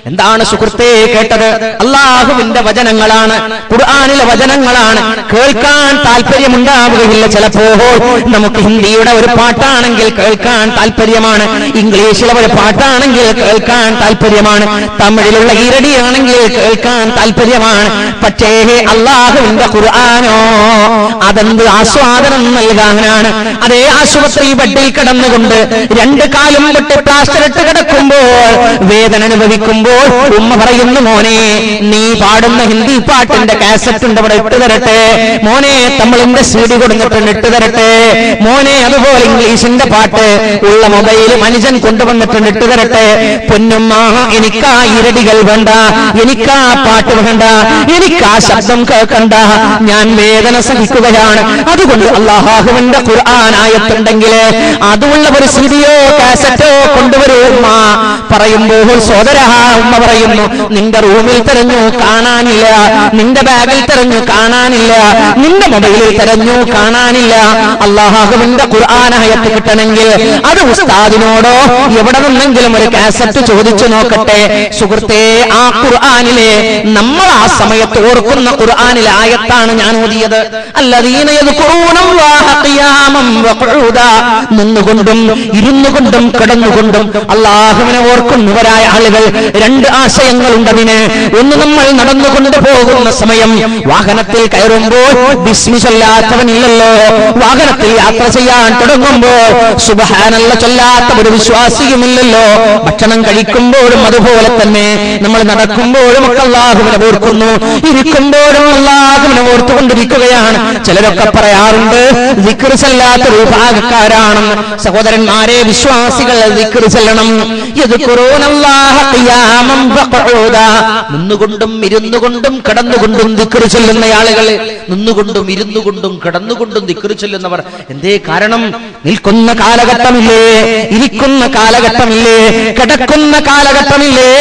എന്താണ് സുഹൃത്തേ കേട്ടത്? അല്ലാഹുവിന്റെ വചനങ്ങളാണ്, ഖുർആനിലെ വചനങ്ങളാണ്. കേൾക്കാൻ താല്പര്യമുണ്ടാവുകയില്ല. ചിലപ്പോൾ നമുക്ക് ഹിന്ദിയുടെ ഒരു പാട്ടാണെങ്കിൽ കേൾക്കാൻ താല്പര്യമാണ്, ഇംഗ്ലീഷിലെ ഒരു പാട്ടാണെങ്കിൽ കേൾക്കാൻ താല്പര്യമാണ്, തമിഴിലുള്ള ഈരടിയാണെങ്കിൽ കേൾക്കാൻ താല്പര്യമാണ്. പക്ഷേ അല്ലാഹുവിന്റെ ഖുർആനോ അതെന്ത് ആസ്വാദനം നൽകാനാണ്. അതേ ആശുപത്രി ബെഡിൽ കിടന്നുകൊണ്ട് 2 കാലും വെട്ടി പ്ലാസ്റ്ററിട്ട് കിടക്കുമ്പോൾ വേദന അനുഭവിക്കുമ്പോൾ ഉമ്മ പറയുന്നു, മോനെ നീ പാടുന്ന ഹിന്ദി പാട്ടിന്റെ കാസറ്റ് ഉണ്ട്, അവിടെ ഇട്ട് തരട്ടെ. മോനെ തമിഴിന്റെ CD കൊടുത്തിട്ടുണ്ട്, ഇട്ട് തരട്ടെ. മോനെ അതുപോലെ ഇംഗ്ലീഷിന്റെ പാട്ട് ഉള്ള മൊബൈൽ മനുഷ്യൻ കൊണ്ടുവന്നിട്ടുണ്ട്, ഇട്ട് തരട്ടെ. പൊന്നുമ്മ, എനിക്കാ ഇരടികൾ വേണ്ട, എനിക്കാ പാട്ട് വേണ്ട, എനിക്കാ ശബ്ദം കേൾക്കണ്ട, ഞാൻ വേദന സഹിക്കുകയാണ്. അതുകൊണ്ട് അല്ലാഹുവിന്റെ ഖുർആൻ ആയത്തുണ്ടെങ്കിൽ അതുള്ള ഒരു CD യോ കാസറ്റോ കൊണ്ടുവരൂ ഉമ്മ പറയുമ്പോൾ, സോദരാ ഉമ്മ പറയുന്നു, നിന്റെ റൂമിൽ തെരഞ്ഞു കാണാനില്ല, നിന്റെ ബാഗിൽ തെരഞ്ഞു കാണാനില്ല, നിന്റെ മൊബൈലിൽ തെരഞ്ഞു കാണാനില്ല. അല്ലാഹുവിന്റെ ഖുർആൻ ആയത്ത് കിട്ടണമെങ്കിൽ അത് ഉസ്താദിനോടോ എവിടെ നിന്നെങ്കിലും ഒരു കാസറ്റ് ചോദിച്ചു നോക്കട്ടെ. സുഹൃത്തേ, ആ ഖുർആനിലെ നമ്മൾ ആ സമയത്ത് ഓർക്കുന്ന ഖുർആനിലെ ആയത്താണ് ഞാൻ ഓതിയത്. അല്ലദീന യദ്കുറൂനല്ലാഹ ഖിയാമൻ വഖുഊദാ, നിന്നുകൊണ്ടും ഇരുന്നുകൊണ്ടും കിടന്നുകൊണ്ടും അല്ലാഹുവിനെ ഓർക്കുന്നവരായ ആളുകൾ. രണ്ട് ആശയങ്ങളുണ്ടതിന്. ഒന്ന്, നമ്മൾ നടന്നുകൊണ്ട് പോകുന്ന സമയം വാഹനത്തിൽ കയറുമ്പോൾ ബിസ്മി ചൊല്ലാത്തവനില്ലല്ലോ. വാഹനത്തിൽ യാത്ര ചെയ്യാൻ തുടങ്ങുമ്പോൾ സുബ്ഹാനല്ലാഹ് ചൊല്ലാത്ത ഒരു വിശ്വാസിയുമില്ലല്ലോ. ഭക്ഷണം കഴിക്കുമ്പോഴും അതുപോലെ തന്നെ, നമ്മൾ നടക്കുമ്പോഴും ഒക്കെ അല്ലാഹുവിനെ ഓർക്കുന്നു, ഇരിക്കുമ്പോഴും അല്ലാഹുവിനെ ഓർത്തുകൊണ്ടിരിക്കുകയാണ്. ചിലരൊക്കെ പറയാറുണ്ട് ദിക്ർ ചൊല്ലാത്ത വിഭാഗക്കാരാണെന്ന്. സഹോദരന്മാരെ, വിശ്വാസികൾ ദിക്ർ ചൊല്ലണം. യദ്കുറൂനല്ലാഹ ഖിയാമൻ വഖഊദാ, നിന്നുകൊണ്ടും ഇരുന്നുകൊണ്ടും കിടന്നുകൊണ്ടും ദിക്ർ ചൊല്ലുന്ന ആളുകൾ. നിന്നുകൊണ്ടും ഇരുന്നുകൊണ്ടും കിടന്നുകൊണ്ടും ദിക്ർ ചൊല്ലുന്നവർ. എന്തേ കാരണം? നിൽക്കുന്ന കാലഘട്ടമില്ലേ, ഇരിക്കുന്ന കാലഘട്ടമില്ലേ, കിടക്കുന്ന കാലഘട്ടമില്ലേ,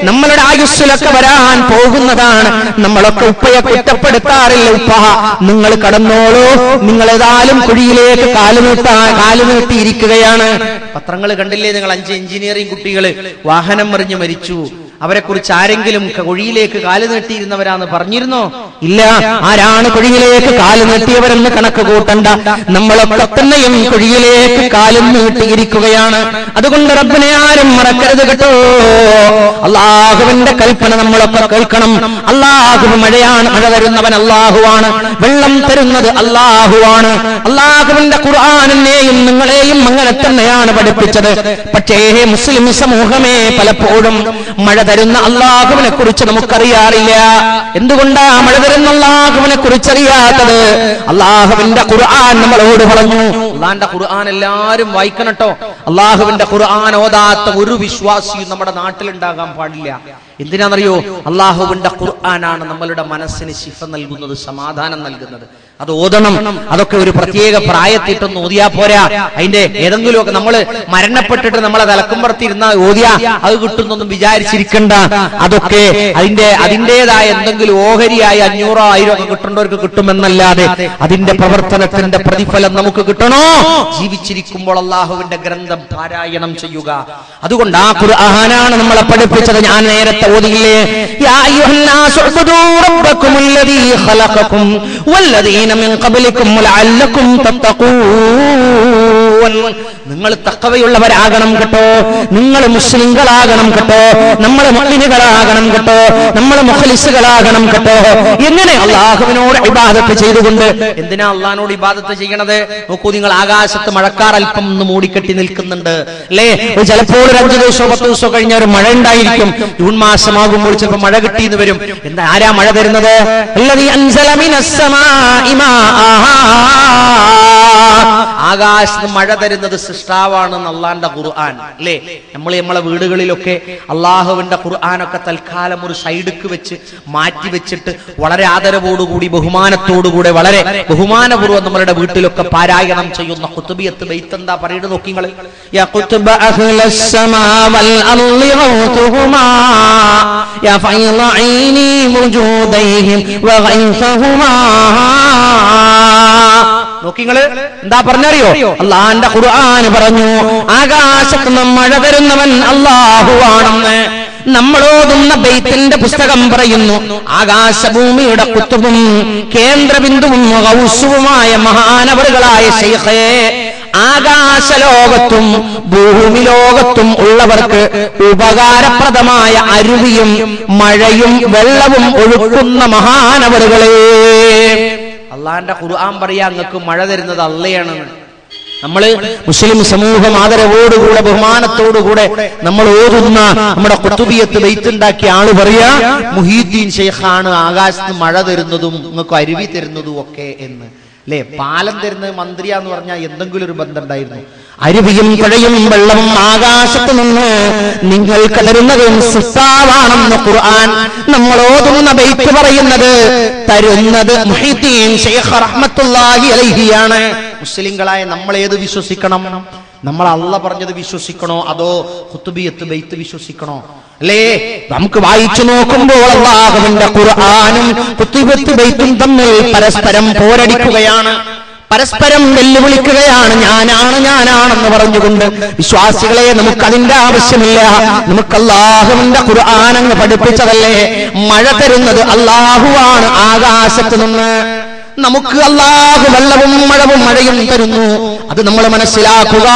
നമ്മളുടെ ആയുസ്സിലൊക്കെ വരാൻ പോകുന്നതാണ്. നമ്മളൊക്കെ ഉപ്പയെ കുറ്റപ്പെടുത്താറില്ല. ഉപ്പ, നിങ്ങൾ കടന്നോളൂ, നിങ്ങൾ ഏതായാലും കുഴിയിലേക്ക് കാലുനീട്ടിയിരിക്കുകയാണ്. പത്രങ്ങൾ കണ്ടില്ലേ നിങ്ങൾ? 5 എഞ്ചിനീയറിംഗ് കുട്ടികൾ വാഹനം മറിഞ്ഞ് മരിച്ചു. അവരെ കുറിച്ച് ആരെങ്കിലും കുഴിയിലേക്ക് കാല് നീട്ടിയിരുന്നവരാന്ന് പറഞ്ഞിരുന്നോ? ഇല്ല. ആരാണ് കുഴിയിലേക്ക് കാല് നീട്ടിയവരെന്ന് കണക്ക് കൂട്ടണ്ട. നമ്മളൊക്കെ തന്നെയും കുഴിയിലേക്ക് കാലും നീട്ടിയിരിക്കുകയാണ്. അതുകൊണ്ട് റബ്ബിനെ ആരും മറക്കരുത് കേട്ടോ. അല്ലാഹുവിന്റെ കൽപ്പന നമ്മളൊക്കെ കേൾക്കണം. അല്ലാഹു മഴയാണ്, മഴ തരുന്നവൻ അല്ലാഹുവാണ്, വെള്ളം തരുന്നത് അല്ലാഹുവാണ്. അല്ലാഹുവിന്റെ ഖുർആനെയും നിങ്ങളെയും അങ്ങനെ തന്നെയാണ് പഠിപ്പിച്ചത്. പക്ഷേ മുസ്ലിം സമൂഹമേ പലപ്പോഴും മഴ തരുന്ന അല്ലാഹുവിനെ കുറിച്ച് നമുക്കറിയാറില്ല. എന്തുകൊണ്ടാ മഴ തരുന്ന അല്ലാഹുവിനെ കുറിച്ചറിയാത്തത്? അല്ലാഹുവിന്റെ ഖുർആൻ നമ്മളോട് പറഞ്ഞു. അല്ലാഹുവിന്റെ ഖുർആൻ എല്ലാവരും വായിക്കണം കേട്ടോ. അല്ലാഹുവിന്റെ ഖുർആൻ ഓതാത്ത ഒരു വിശ്വാസിയും നമ്മുടെ നാട്ടിലുണ്ടാകാൻ പാടില്ല. എന്തിനാണെന്നറിയോ? അല്ലാഹുവിന്റെ ഖുർആനാണ് നമ്മളുടെ മനസ്സിന് ശിഫ നൽകുന്നത്, സമാധാനം നൽകുന്നത്. അത് ഓതണം. അതൊക്കെ ഒരു പ്രത്യേക പ്രായത്തിട്ടൊന്നും ഓതിയാ പോരാ. അതിന്റെ ഏതെങ്കിലും ഒക്കെ നമ്മൾ മരണപ്പെട്ടിട്ട് നമ്മളെ തലക്കുമ്പുറത്തിരുന്ന ഓതിയാ അത് കിട്ടുന്നൊന്നും വിചാരിച്ചിരിക്കണ്ട. അതൊക്കെ അതിന്റേതായ എന്തെങ്കിലും ഓഹരിയായി 500 1000 ഒക്കെ കിട്ടേണ്ടവർക്ക് കിട്ടുമെന്നല്ലാതെ അതിന്റെ പ്രവർത്തനത്തിന്റെ പ്രതിഫലം നമുക്ക് കിട്ടണോ? ജീവിച്ചിരിക്കുമ്പോൾ അല്ലാഹുവിന്റെ ഗ്രന്ഥം പാരായണം ചെയ്യുക. അതുകൊണ്ട് ആ ഖുർആനാണ് നമ്മളെ പഠിപ്പിച്ചത്. ഞാൻ നേരത്തെ ഓതിയില്ലേ, യാ അയ്യുഹന്നാസു ഉബ്ദൂ റബ്ബക്കുമുല്ലദീ ഖലഖകും വല്ലദീന മിൻ ഖബ്ലികും ലഅല്ലകും തത്തഖൂൻ. നിങ്ങൾ തഖ്വയുള്ളവരാകണം കേട്ടോ, നിങ്ങൾ മുസ്ലിങ്ങളാകണം കേട്ടോ, നമ്മൾ മുഅ്മിനുകളാകണം കേട്ടോ, നമ്മൾ മുഖ്ലിസുകളാകണം കേട്ടോ. എങ്ങനെ? അല്ലാഹുവിനോട് ഇബാദത്ത് ചെയ്തുകൊണ്ട്. എന്തിനാ അല്ലാഹുവിനോട് ഇബാദത്ത് ചെയ്യണത്? നോക്കൂ, നിങ്ങൾ ആകാശത്ത് മഴക്കാർ അല്പം ഒന്ന് മൂടിക്കെട്ടി നിൽക്കുന്നുണ്ട് അല്ലേ? ചിലപ്പോൾ ഒരു 5 ദിവസമോ 10 ദിവസമോ കഴിഞ്ഞ ഒരു മഴ ഉണ്ടായിരിക്കും. ജൂൺ മാസമാകുമ്പോൾ ചിലപ്പോൾ മഴ കിട്ടിയെന്ന് വരും. എന്താ? ആരാ മഴ തരുന്നത്? അല്ലദീ അൻസല മിനസ് സമാഇ മാആ, ആകാശത്ത് മഴ തരുന്നത് സൃഷ്ടാവാണെന്ന് അല്ലാഹുവിന്റെ ഖുർആൻ അല്ലേ? നമ്മളെ വീടുകളിലൊക്കെ അല്ലാഹുവിന്റെ ഖുർആനൊക്കെ തൽക്കാലം ഒരു സൈഡിക്ക് വെച്ച് മാറ്റി വെച്ചിട്ട് വളരെ ആദരവോടുകൂടി ബഹുമാനത്തോടുകൂടെ വളരെ ബഹുമാനപൂർവ്വം നമ്മളുടെ വീട്ടിലൊക്കെ പാരായണം ചെയ്യുന്ന ഖുതുബിയത്ത് ബൈത്ത് എന്താ പറയുന്നത് നോക്കിങ്ങൾ. യാ ഖുതുബ അഹ്ലസ് സമാ വൽ അർളി ഗൗതുഹുമാ യാ ഫൈള ഐനി മുജൂദൈഹിം വഗൈസഹുമാ. നോക്കിങ്ങള് എന്താ പറഞ്ഞറിയോ? അല്ലാഹുവിന്റെ ഖുർആൻ പറഞ്ഞു ആകാശത്ത് നിന്ന് മഴ തരുന്നവൻ അല്ലാഹുവാണെന്ന്. നമ്മളോതുന്ന ബൈത്തിന്റെ പുസ്തകം പറയുന്നു ആകാശഭൂമിയുടെ കുത്തുബും കേന്ദ്രബിന്ദുവും ഗൗസുവുമായ മഹാനവറുകളായ ശൈഖേ, ആകാശലോകത്തും ഭൂമി ലോകത്തും ഉള്ളവർക്ക് ഉപകാരപ്രദമായ അരുവിയും മഴയും വെള്ളവും ഒഴുക്കുന്ന മഹാനവറുകളെ. അള്ളാന്റെ ഖുർആൻ പറയാ അങ്ങക്ക് മഴ തരുന്നത് അള്ളയാണെന്ന്. നമ്മള് മുസ്ലിം സമൂഹം ആദരവോടുകൂടെ ബഹുമാനത്തോടുകൂടെ നമ്മൾ ഓതുന്ന നമ്മുടെ ഖുതുബിയത്ത് ബൈത്തുണ്ടാക്കിയ ആള് പറയാ മുഹീദ്ദീൻ ശൈഖാണ് ആകാശത്ത് മഴ തരുന്നതും നിങ്ങൾക്ക് അരുവി തരുന്നതും ഒക്കെ എന്ന് അല്ലേ? പാലം തരുന്നത് മന്ത്രിയാന്ന് പറഞ്ഞാൽ എന്തെങ്കിലും ഒരു ബന്ധം ഉണ്ടായിരുന്നു. അരുവിയും പുഴയും വെള്ളവും ആകാശത്ത് നിന്ന് നിങ്ങൾക്ക് തരുന്നതും സൃഷ്ടാവാണെന്ന് ഖുർആൻ നമ്മൾ ഓതുന്ന ബൈത്ത് പറയുന്നത് തരുന്നത് മുഹീദ്ദീൻ ശൈഖ് റഹ്മത്തുള്ളാഹി അലൈഹിയാണ്. മുസ്ലിങ്ങളായ നമ്മൾ ഏത് വിശ്വസിക്കണം? നമ്മൾ അള്ളാഹ് പറഞ്ഞത് വിശ്വസിക്കണോ അതോ ഖുതുബിയത്ത് ബൈത്ത് വിശ്വസിക്കണോ? അല്ലേ? നമുക്ക് വായിച്ചു നോക്കുമ്പോൾ അല്ലാഹുവിന്റെ ഖുർആനും കുത്തുബത്ത് ബൈത്തും തമ്മിൽ പരസ്പരം പോരടിക്കുകയാണ്, പരസ്പരം വെല്ലുവിളിക്കുകയാണ്. ഞാനാണെന്ന് പറഞ്ഞുകൊണ്ട്. വിശ്വാസികളെ, നമുക്ക് അതിന്റെ ആവശ്യമില്ല. നമുക്ക് അല്ലാഹുവിന്റെ ഖുർആൻ അങ്ങ് പഠിപ്പിച്ചതല്ലേ. മഴ തരുന്നത് അല്ലാഹുവാണ് ആകാശത്ത് നിന്ന്. നമുക്ക് അല്ലാഹു വെള്ളവും മഴയും തരുന്നു. അത് നമ്മൾ മനസ്സിലാക്കുക.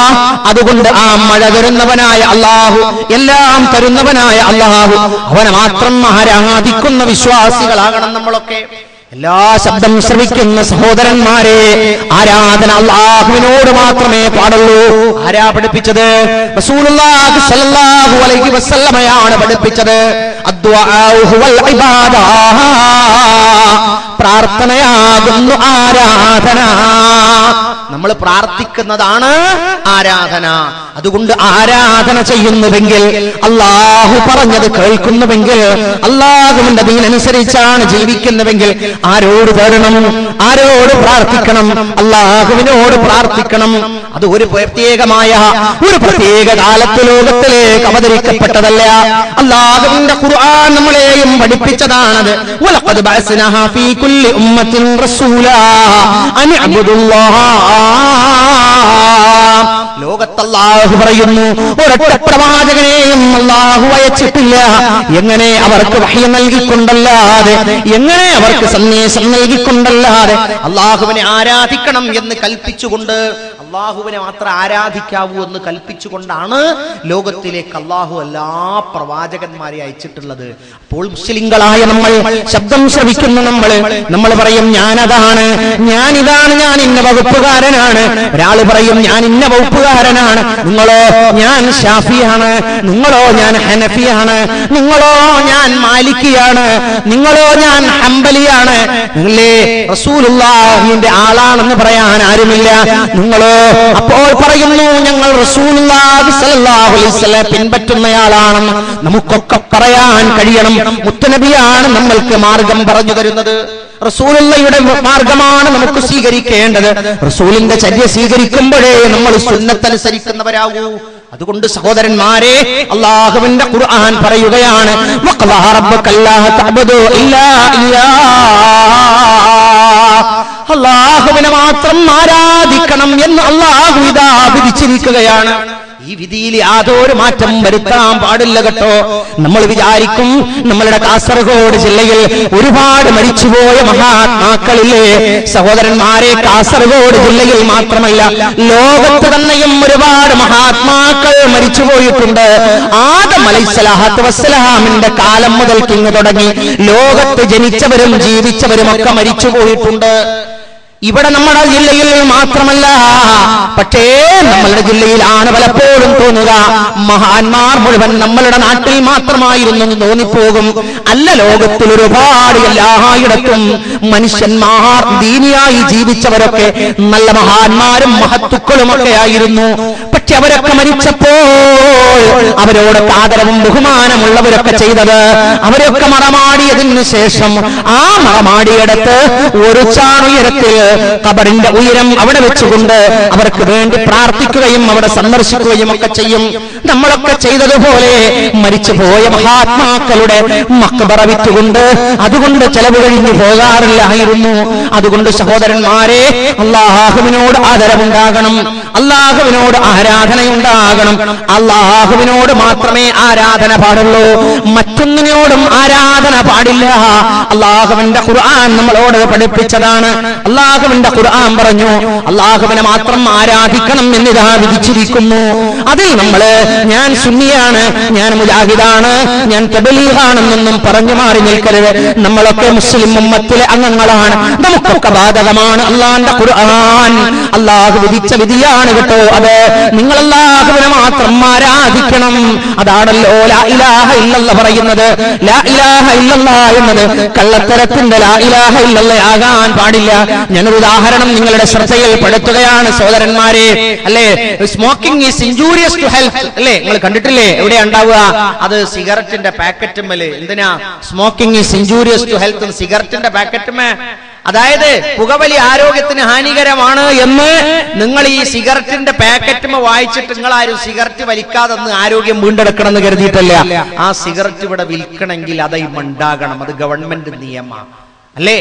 അതുകൊണ്ട് ആ മഴ തരുന്നവനായ അല്ലാഹു, എല്ലാം തരുന്നവനായ അല്ലാഹു, അവനെ മാത്രം ആരാധിക്കുന്ന വിശ്വാസികളാകണം നമ്മളൊക്കെ. എല്ലാ ശബ്ദം ശ്രവിക്കുന്ന സഹോദരന്മാരെ, ആരാധന അല്ലാഹുവിനോട് മാത്രമേ പാടുള്ളൂ. ആരാ പഠിപ്പിച്ചത്? റസൂലുള്ളാഹി സ്വല്ലല്ലാഹു അലൈഹി വസല്ലമയാണ് പഠിപ്പിച്ചത്. അദ്ദുആഉ ഹുവൽ ഇബാദ, പ്രാർത്ഥനയാകുന്നു ആരാധന. നമ്മൾ പ്രാർത്ഥിക്കുന്നതാണ് ആരാധന. അതുകൊണ്ട് ആരാധന ചെയ്യുന്നുവെങ്കിൽ, അല്ലാഹു പറഞ്ഞത് കേൾക്കുന്നുവെങ്കിൽ, അല്ലാഹുവിന്റെ ദീനനുസരിച്ചാണ് ജീവിക്കുന്നുവെങ്കിൽ ആരോട് തേടണം? ആരോട് പ്രാർത്ഥിക്കണം? അല്ലാഹുവിനോട് പ്രാർത്ഥിക്കണം. അത് ഒരു പ്രത്യേക കാലത്ത് ലോകത്തിലേക്ക് അവതരിക്കപ്പെട്ടതല്ല. അല്ലാഹുവിന്റെ ഖുർആൻ നമ്മളെയും പഠിപ്പിച്ചതാണത്. വലഖദ് ബഅസ്നാ ഫീ കുല്ലി ഉമ്മത്തിൻ റസൂലാ അൻ അബ്ദുല്ലാഹ. ലോകത്ത് അല്ലാഹു പറയുന്നു, ഒരൊറ്റ പ്രവാചകനെയും അല്ലാഹു അയച്ചിട്ടില്ല. എങ്ങനെ? അവർക്ക് വഹ്യ് നൽകിക്കൊണ്ടല്ലാതെ, എങ്ങനെ അവർക്ക് സന്ദേശം നൽകിക്കൊണ്ടല്ലാതെ. അല്ലാഹുവിനെ ആരാധിക്കണം എന്ന് കൽപ്പിച്ചുകൊണ്ട്, അല്ലാഹുവിനെ മാത്രം ആരാധിക്കാവൂ എന്ന് കൽപ്പിച്ചുകൊണ്ടാണ് ലോകത്തിലേക്ക് അല്ലാഹു എല്ലാ പ്രവാചകന്മാരെ അയച്ചിട്ടുള്ളത്. അപ്പോൾ മുസ്ലിങ്ങളായ നമ്മൾ, ശബ്ദം ശ്രവിക്കുന്ന നമ്മൾ പറയും ഞാനതാണ്, ഞാനിതാണ്, ഞാൻ ഇന്ന വകുപ്പുകാരനാണ്. ഒരാൾ പറയും ഞാൻ ഇന്ന വകുപ്പുകാരനാണ്. നിങ്ങളോ ഞാൻ ഷാഫിയാണ്, നിങ്ങളോ ഞാൻ ഹനഫിയാണ്, നിങ്ങളോ ഞാൻ മാലിക്കിയാണ്, നിങ്ങളോ ഞാൻ ഹംബലിയാണ്. നിങ്ങളെ റസൂലുള്ളാഹിന്റെ ആളാണെന്ന് പറയാൻ ആരുമില്ല. നിങ്ങളോ അപ്പോൾ പറയുന്നു ഞങ്ങൾ റസൂലുള്ളാഹി സ്വല്ലല്ലാഹു അലൈഹി വസല്ലം പിൻപറ്റുന്നയാളാണെന്ന് നമുക്കൊക്കെ പറയാൻ കഴിയണം. മുത്തനബിയാണ് നമ്മൾക്ക് മാർഗം പറഞ്ഞു തരുന്നത്. റസൂലുള്ളാഹിയുടെ മാർഗമാണ് നമുക്ക് സ്വീകരിക്കേണ്ടത്. റസൂലിന്റെ ചര്യ സ്വീകരിക്കുമ്പോഴേ നമ്മൾ സുന്നത്തനുസരിക്കുന്നവരാകൂ. അതുകൊണ്ട് സഹോദരന്മാരെ, അല്ലാഹുവിന്റെ ഖുർആൻ പറയുകയാണ്, വഖദാ റബ്ബക അല്ലാ തഅബുദു ഇല്ലാ ഇയ്യാഹ്, അല്ലാഹുവിനെ മാത്രം ആരാധിക്കണം എന്ന് അല്ലാഹു ഇതാ വിധിച്ചിരിക്കുകയാണ്. ഈ വിധിയിൽ യാതൊരു മാറ്റം വരുത്താൻ പാടില്ല കേട്ടോ. നമ്മൾ വിചാരിക്കും നമ്മളുടെ കാസർഗോഡ് ജില്ലയിൽ ഒരുപാട് മരിച്ചുപോയ മഹാത്മാക്കളില്ലേ സഹോദരന്മാരെ. കാസർഗോഡ് ജില്ലയിൽ മാത്രമല്ല, ലോകത്ത് തന്നെയും ഒരുപാട് മഹാത്മാക്കൾ മരിച്ചുപോയിട്ടുണ്ട്. ആദം അലൈഹിസ്സലാത്തു വസ്സലാമിന്റെ കാലം മുതൽക്ക് ഇങ്ങ് തുടങ്ങി ലോകത്ത് ജനിച്ചവരും ജീവിച്ചവരും ഒക്കെ മരിച്ചുപോയിട്ടുണ്ട്. ഇവിടെ നമ്മുടെ ജില്ലയിൽ മാത്രമല്ല, പക്ഷേ നമ്മളുടെ ജില്ലയിലാണ് പലപ്പോഴും തോന്നുക മഹാന്മാർ മുഴുവൻ നമ്മളുടെ നാട്ടിൽ മാത്രമായിരുന്നു എന്ന് തോന്നിപ്പോകും. അല്ല, ലോകത്തിൽ ഒരുപാട് എല്ലായിടത്തും മനുഷ്യന്മാർ ദീനിയായി ജീവിച്ചവരൊക്കെ നല്ല മഹാന്മാരും മഹത്തുക്കളുമൊക്കെ ആയിരുന്നു. പക്ഷെ അവരൊക്കെ മരിച്ചപ്പോൾ അവരോടൊക്കെ ആദരവും ബഹുമാനമുള്ളവരൊക്കെ ചെയ്തത്, അവരൊക്കെ മറമാടിയതിനു ശേഷം ആ മറമാടിയെടുത്ത് ഒരു ചാണുയരത്തിൽ ഖബറിന്റെ ഉയരം അവിടെ വെച്ചുകൊണ്ട് അവർക്ക് വേണ്ടി പ്രാർത്ഥിക്കുകയും അവിടെ സന്ദർശിക്കുകയും ഒക്കെ ചെയ്യും. നമ്മളൊക്കെ ചെയ്തതുപോലെ മരിച്ചുപോയ മഹാത്മാക്കളുടെ മഖ്ബറ വിറ്റുകൊണ്ട് അതുകൊണ്ട് ചെലവ് കഴിഞ്ഞു പോകാറില്ലായിരുന്നു. അതുകൊണ്ട് സഹോദരന്മാരെ, അല്ലാഹുവിനോട് ആദരവുണ്ടാകണം, അല്ലാഹുവിനോട് ആരാധനയുണ്ടാകണം. അല്ലാഹുവിനോട് മാത്രമേ ആരാധന പാടുള്ളൂ, മറ്റൊന്നിനോടും ആരാധന പാടില്ല. അല്ലാഹുവിന്റെ ഖുർആൻ നമ്മളോട് പഠിപ്പിച്ചതാണ്. അല്ലാഹുവിന്റെ ഖുർആൻ പറഞ്ഞു അല്ലാഹുവിനെ മാത്രം ആരാധിക്കണം എന്നിതാ വിധിച്ചിരിക്കുന്നു. അതിൽ നമ്മള് ഞാൻ സുന്നിയാണ്, ഞാൻ മുജാഹിദാണ്, ഞാൻ തബ്ലീഗാണെന്നൊന്നും പറഞ്ഞു മാറി നിൽക്കരുത്. നമ്മളൊക്കെ മുസ്ലിം ഉമ്മത്തിലെ അംഗങ്ങളാണ്, നമുക്കൊക്കെ ബാധകമാണ് അല്ലാഹുവിന്റെ ഖുർആൻ. അല്ലാഹു വിധിച്ച വിധിയാണ് കേട്ടോ അത്. നിങ്ങൾ അല്ലാഹുവിനെ മാത്രം ആരാധിക്കണം. അതാണല്ലോ ലാ ഇലാഹ ഇല്ലല്ലാഹ് പറയുന്നത്. ലാ ഇലാഹ ഇല്ലല്ലാഹ് എന്നത് കള്ളത്തരത്തിന്റെ ലാ ഇലാഹ ഇല്ലല്ലാഹ് ആകാൻ പാടില്ല. ഞാനൊരു ഉദാഹരണം നിങ്ങളുടെ ശ്രദ്ധയിൽ പെടുത്തുകയാണ് സഹോദരന്മാരെ. അല്ലേ, smoking is injurious to health. അല്ലേ, നിങ്ങൾ കണ്ടിട്ടില്ലേ? എവിടെ ഉണ്ടാവുക അത്? സിഗരറ്റിന്റെ പാക്കറ്റുമേല്. എന്തിനാ smoking is injurious to health? സിഗരറ്റിന്റെ പാക്കറ്റുമേ അതായത് പുകവലി ആരോഗ്യത്തിന് ഹാനികരമാണ് എന്ന് നിങ്ങൾ ഈ സിഗരറ്റിന്റെ പാക്കറ്റുമ വായിച്ചിട്ട് നിങ്ങൾ ആരും സിഗരറ്റ് വലിക്കാതെന്ന് ആരോഗ്യം വീണ്ടെടുക്കണം എന്ന് കരുതിയിട്ടല്ല. ആ സിഗരറ്റ് ഇവിടെ വിൽക്കണമെങ്കിൽ അതായി ഉണ്ടാകണം. അത് ഗവൺമെന്റ് നിയമമാണ്. അല്ലേ?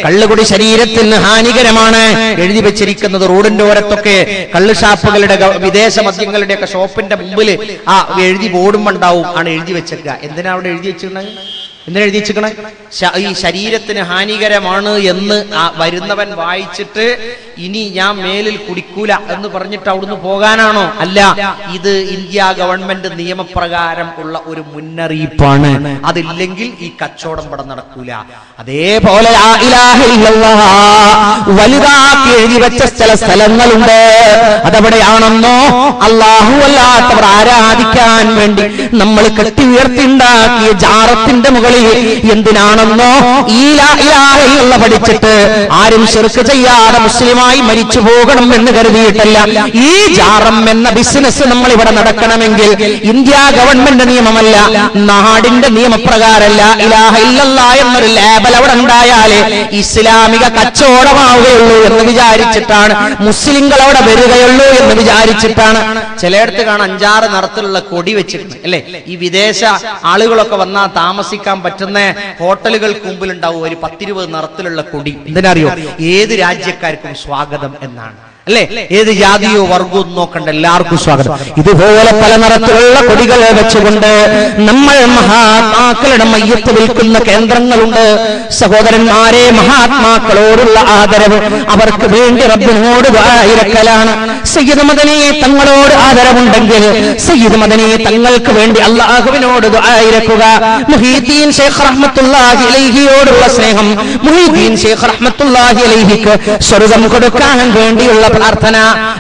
കള്ളുകുടി ശരീരത്തിന് ഹാനികരമാണ് എഴുതി വെച്ചിരിക്കുന്നത്. റോഡിന്റെ ഓരത്തൊക്കെ കള്ള് ഷാപ്പുകളുടെ വിദേശ മദ്യങ്ങളുടെ ഒക്കെ ഷോപ്പിന്റെ മുമ്പിൽ ആ എഴുതി ബോർഡുമുണ്ടാവും ആണ് എഴുതി വെച്ചേക്കുക. എന്തിനാ അവിടെ എഴുതി വെച്ചിട്ടുണ്ടെങ്കിൽ എന്തിനെഴുതി വെച്ചിരിക്കണേ? ഈ ശരീരത്തിന് ഹാനികരമാണ് എന്ന് വരുന്നവൻ വായിച്ചിട്ട് ഇനി ഞാൻ മേലിൽ കുടിക്കൂല എന്ന് പറഞ്ഞിട്ട് അവിടുന്ന് പോകാനാണോ? അല്ല, ഇത് ഇന്ത്യ ഗവൺമെന്റ് നിയമപ്രകാരം ഉള്ള ഒരു മുന്നറിയിപ്പാണ്. അതില്ലെങ്കിൽ ഈ കച്ചവടം ഇവിടെ നടക്കൂല. അതേപോലെ വലുതാക്കി എഴുതി വെച്ച ചില സ്ഥലങ്ങളുണ്ട്. അതെവിടെയാണെന്നോ? അല്ലാഹു അല്ലാത്തവർ ആരാധിക്കാൻ വേണ്ടി നമ്മൾ കെട്ടി ഉയർത്തിണ്ടാക്കിയ ജാറത്തിന്റെ മുകളിൽ എന്തിനാണെന്നോ ഈ ലാ ഇലാഹ ഇല്ലല്ലാഹ് പഠിച്ചിട്ട് ആരും ശിർക്ക് ചെയ്യാതെ മുസ്ലിമായി മരിച്ചു പോകണം എന്ന് കരുതിയിട്ടല്ല. ഈ ജാറം എന്ന ബിസിനസ് നമ്മൾ ഇവിടെ നടക്കണമെങ്കിൽ ഇന്ത്യ ഗവൺമെന്റ് നിയമമല്ല, നാടിന്റെ നിയമപ്രകാരമല്ല. ഇലാഹ ഇല്ലല്ലാഹ് എന്നൊരു ലേബൽ അവിടെ ഉണ്ടായാലേ ഇസ്ലാമിക കച്ചവടമാവുകയുള്ളൂ എന്ന് വിചാരിച്ചിട്ടാണ്, മുസ്ലിങ്ങൾ അവിടെ വരികയുള്ളൂ എന്ന് വിചാരിച്ചിട്ടാണ്. ചിലയിടത്ത് കാണാൻ 5-6 നിറത്തിലുള്ള കൊടി വെച്ചിട്ടുണ്ട്. അല്ലെ? ഈ വിദേശ ആളുകളൊക്കെ വന്നാൽ താമസിക്കാൻ പറ്റുന്ന ഹോട്ടലുകൾക്ക് മുമ്പിലുണ്ടാവും ഒരു 10-20 നിറത്തിലുള്ള കൊടി. എന്തിനറിയോ? ഏത് രാജ്യക്കാർക്കും സ്വാഗതം എന്നാണ്. അല്ലെ? ഏത് ജാതിയോ വർഗവും നോക്കണ്ട, എല്ലാവർക്കും സ്വാഗതം. ഇതുപോലെ പല നിറത്തിലുള്ള കൊടികൾ വെച്ചുകൊണ്ട് നമ്മൾ മഹാത്മാക്കളുടെ മയ്യത്ത് വിൽക്കുന്ന കേന്ദ്രങ്ങളുണ്ട്. സഹോദരന്മാരെ, മഹാത്മാക്കളോടുള്ള ആദരവ് അവർക്ക് വേണ്ടി റബ്ബിനോട് ദുആയിരക്കലാണ്. സയ്യിദ് മദനി തങ്ങളോട് ആദരവുണ്ടെങ്കിൽ സയ്യിദ് മദനി തങ്ങൾക്ക് വേണ്ടി അല്ലാഹുവിനോട് ദുആയിരക്കുക. മുഹീദ്ദീൻ ശൈഖ് റഹ്മത്തുള്ളാഹി അലൈഹിയോടുള്ള സ്നേഹം, മുഹീദ്ദീൻ ശൈഖ് റഹ്മത്തുള്ളാഹി അലൈഹിക്ക് സ്വർഗ്ഗം കൊടുക്കാൻ വേണ്ടിയുള്ള പ്രാർത്ഥന,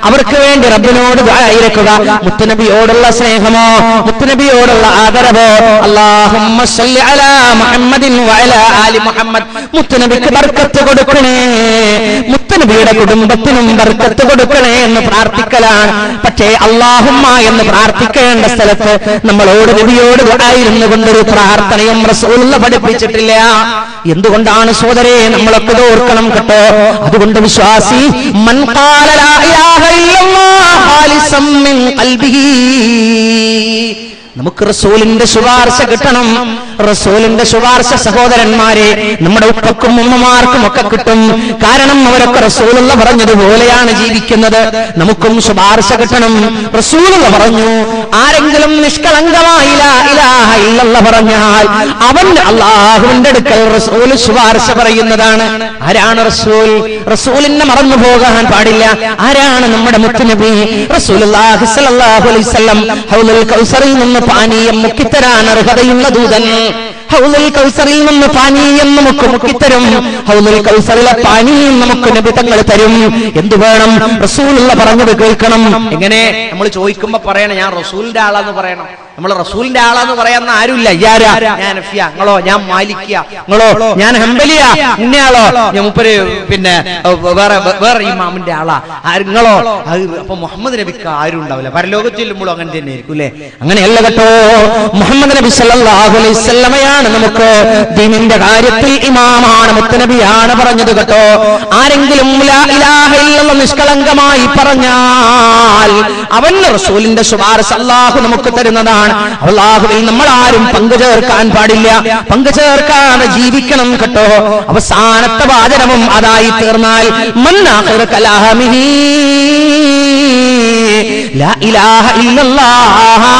അവർക്ക് വേണ്ടി റബ്ബിനോട് ദുആയിരക്കുക. മുത്തുനബിയോടുള്ള സ്നേഹമോ, മുത്തുനബിയോടുള്ള ആദരവോ, അല്ലാഹുമ്മ സ്വല്ലി അലാ മുഹമ്മദിൻ വഅലാ ആലി മുഹമ്മദ്, മുത്തുനബിക്ക് ബർക്കത്ത് കൊടുക്കണേ, മുത്തുനബിയുടെ കുടുംബത്തിനും ബർക്കത്ത് കൊടുക്കണേ എന്ന് പ്രാർത്ഥിക്കലാണ്. പക്ഷേ അല്ലാഹുമ്മ എന്ന് പ്രാർത്ഥിക്കേണ്ട സ്ഥലത്ത് നമ്മളോട് നബിയോട് ദുആയിരുന്നു കൊണ്ടൊരു പ്രാർത്ഥനയും റസൂലുള്ളാഹി പഠിപ്പിച്ചിട്ടില്ല. എന്തുകൊണ്ടാണ് സഹോദരേ? നമ്മളൊക്കെ ഓർക്കണം കേട്ടോ. അതുകൊണ്ട് വിശ്വാസി മൻ ഖാല ലാ ഇലാഹ ഇല്ലല്ലാഹ് ഖാലിസൻ മിൻ ഖൽബിഹി, നമുക്ക് റസൂലിന്റെ ശുപാർശ കിട്ടണം. റസൂലിന്റെ ശുപാർശ സഹോദരന്മാരെ നമ്മുടെ ഉപ്പക്കും ഉമ്മമാർക്കും ഒക്കെ കിട്ടും. കാരണം അവരൊക്കെ റസൂലുള്ളാഹി പറഞ്ഞതുപോലെയാണ് ജീവിക്കുന്നത്. നമുക്കും ശുപാർശ കിട്ടണം. റസൂലുള്ളാഹി പറഞ്ഞു, ആരെങ്കിലും നിഷ്കളങ്കമായി ലാ ഇലാഹ ഇല്ലല്ലാഹ് പറഞ്ഞാൽ അവൻ അല്ലാഹുവിന്റെ അടുക്കൽ റസൂൽ ശുപാർശ പറയുന്നതാണ്. ആരാണ് റസൂൽ? റസൂലിനെ മറന്നു പോകാൻ പാടില്ല. ആരാണ്? നമ്മുടെ മുത്തുനബി റസൂലുള്ളാഹി സ്വല്ലല്ലാഹു അലൈഹി വസല്ലം. ഹൗലുൽ കൗസറിൽ നിന്ന് പാനീയം മുക്കിത്തരാൻ അർഹതയുള്ള ദൂതൻ. ഹൗലുൽ കൗസറിൽ നിന്ന് പാനീയം നമുക്ക് മുക്കിത്തരും. ഹൗലുൽ കൗസറിലെ പാനീയം നമുക്ക് നബി തങ്ങൾ തരും. എന്തു വേണം? റസൂലുള്ളാഹി പറഞ്ഞത് കേൾക്കണം. എങ്ങനെ? നമ്മൾ ചോദിക്കുമ്പോ പറയണം ഞാൻ റസൂലിന്റെ ആളാന്ന് പറയണം. നമ്മൾ റസൂലിന്റെ ആളാന്ന് പറയാന്ന ആരുമില്ല. യാരാ? ഞാൻ നഫിയ, നിങ്ങളോ? ഞാൻ മാലിക്കിയ, നിങ്ങളോ? ഞാൻ ഹംബലിയ, ഇന്നയാളോ? ഞാൻ മുപ്പര് പിന്നെ വേറെ ഇമാമിന്റെ ആളാ, നിങ്ങളോ? അപ്പൊ മുഹമ്മദ് നബിക്ക് ആരും ഉണ്ടാവില്ല. പരലോകത്ത് ചെല്ലുമ്പോഴും അങ്ങനെ തന്നെ ആയിരിക്കും അല്ലെ? അങ്ങനെയല്ല കേട്ടോ. മുഹമ്മദ് നബി സല്ലല്ലാഹു അലൈഹി വസല്ലമയാണ് നമുക്ക് ദീനിന്റെ കാര്യത്തിൽ ഇമാമാണ്, മുത്തുനബിയാണ് പറഞ്ഞത് കേട്ടോ. ആരെങ്കിലും ലാ ഇലാഹ ഇല്ലല്ലാഹ് നിഷ്കളങ്കമായി പറഞ്ഞാൽ അവന് റസൂലിന്റെ ശുപാർശ അല്ലാഹു നമുക്ക് തരുന്നതാണ്. അല്ലാഹുവിൽ നമ്മൾ ആരും പങ്കുചേർക്കാൻ പാടില്ല. പങ്കുചേർക്കാതെ ജീവിക്കണം കേട്ടോ. അവസാനത്തെ വാചനവും അതായി തീർന്നാൽ മൻ ആഖിറ കലാമിഹി ലാ ഇലാഹ ഇല്ലല്ലാഹ്,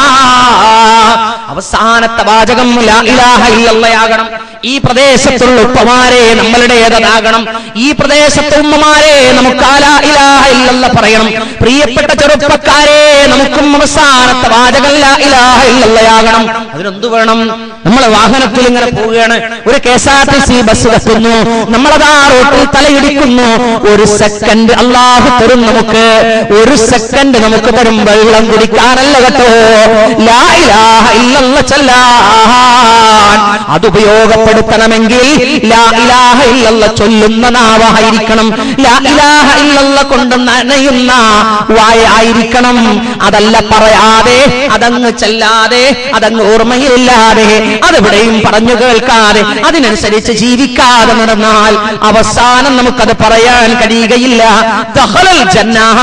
അവസാനത്തെ വാചകം ലാ ഇലാഹ ഇല്ലല്ലാഹ് ആകണം. ഈ പ്രദേശത്തുള്ള ഉപ്പമാരെ നമ്മളുടേതാകണം. ഈ പ്രദേശത്തെ ഉമ്മമാരെ നമുക്ക് ലാ ഇലാഹ ഇല്ലല്ലാഹ് പറയണം. പ്രിയപ്പെട്ട ചെറുപ്പക്കാരെ, നമുക്കും അവസാനത്തെ വാചകം ലാ ഇലാഹ ഇല്ലല്ലാഹ് ആകണം. അതിനെന്ത് വേണം? നമ്മളെ വാഹനത്തിൽ ഇങ്ങനെ പോവുകയാണ്, ഒരു KSRTC ബസ് എത്തുന്നു, നമ്മളതാ റോട്ടിൽ തലയിടിക്കുന്നു. ഒരു സെക്കൻഡ് അല്ലാഹു തരും നമുക്ക്, ഒരു സെക്കൻഡ് നമുക്ക് തരും. വെള്ളം കുടിക്കാനല്ല കേട്ടോ, ലാ ഇലാഹ ഇല്ലല്ലാഹ് ചൊല്ലാൻ. അത് ഉപയോഗപ്പെടുത്തണമെങ്കിൽ ലാ ഇലാഹ ഇല്ലല്ലാഹ് ചൊല്ലുന്ന നാവായിരിക്കണം. ലാ ഇലാഹ ഇല്ലല്ലാഹ് കൊണ്ട് നനയുന്ന വായായിരിക്കണം. അതല്ല പറയാതെ, അതങ്ങ് ചെല്ലാതെ, അതങ്ങ് ഓർമ്മയില്ലാതെ അതെവിടെയും പറഞ്ഞു കേൾക്കാതെ അതിനനുസരിച്ച് ജീവിക്കാതെ നടന്നാൽ അവസാനം നമുക്കത് പറയാൻ കഴിയുകയില്ല. ദഖലൽ ജന്നഹ,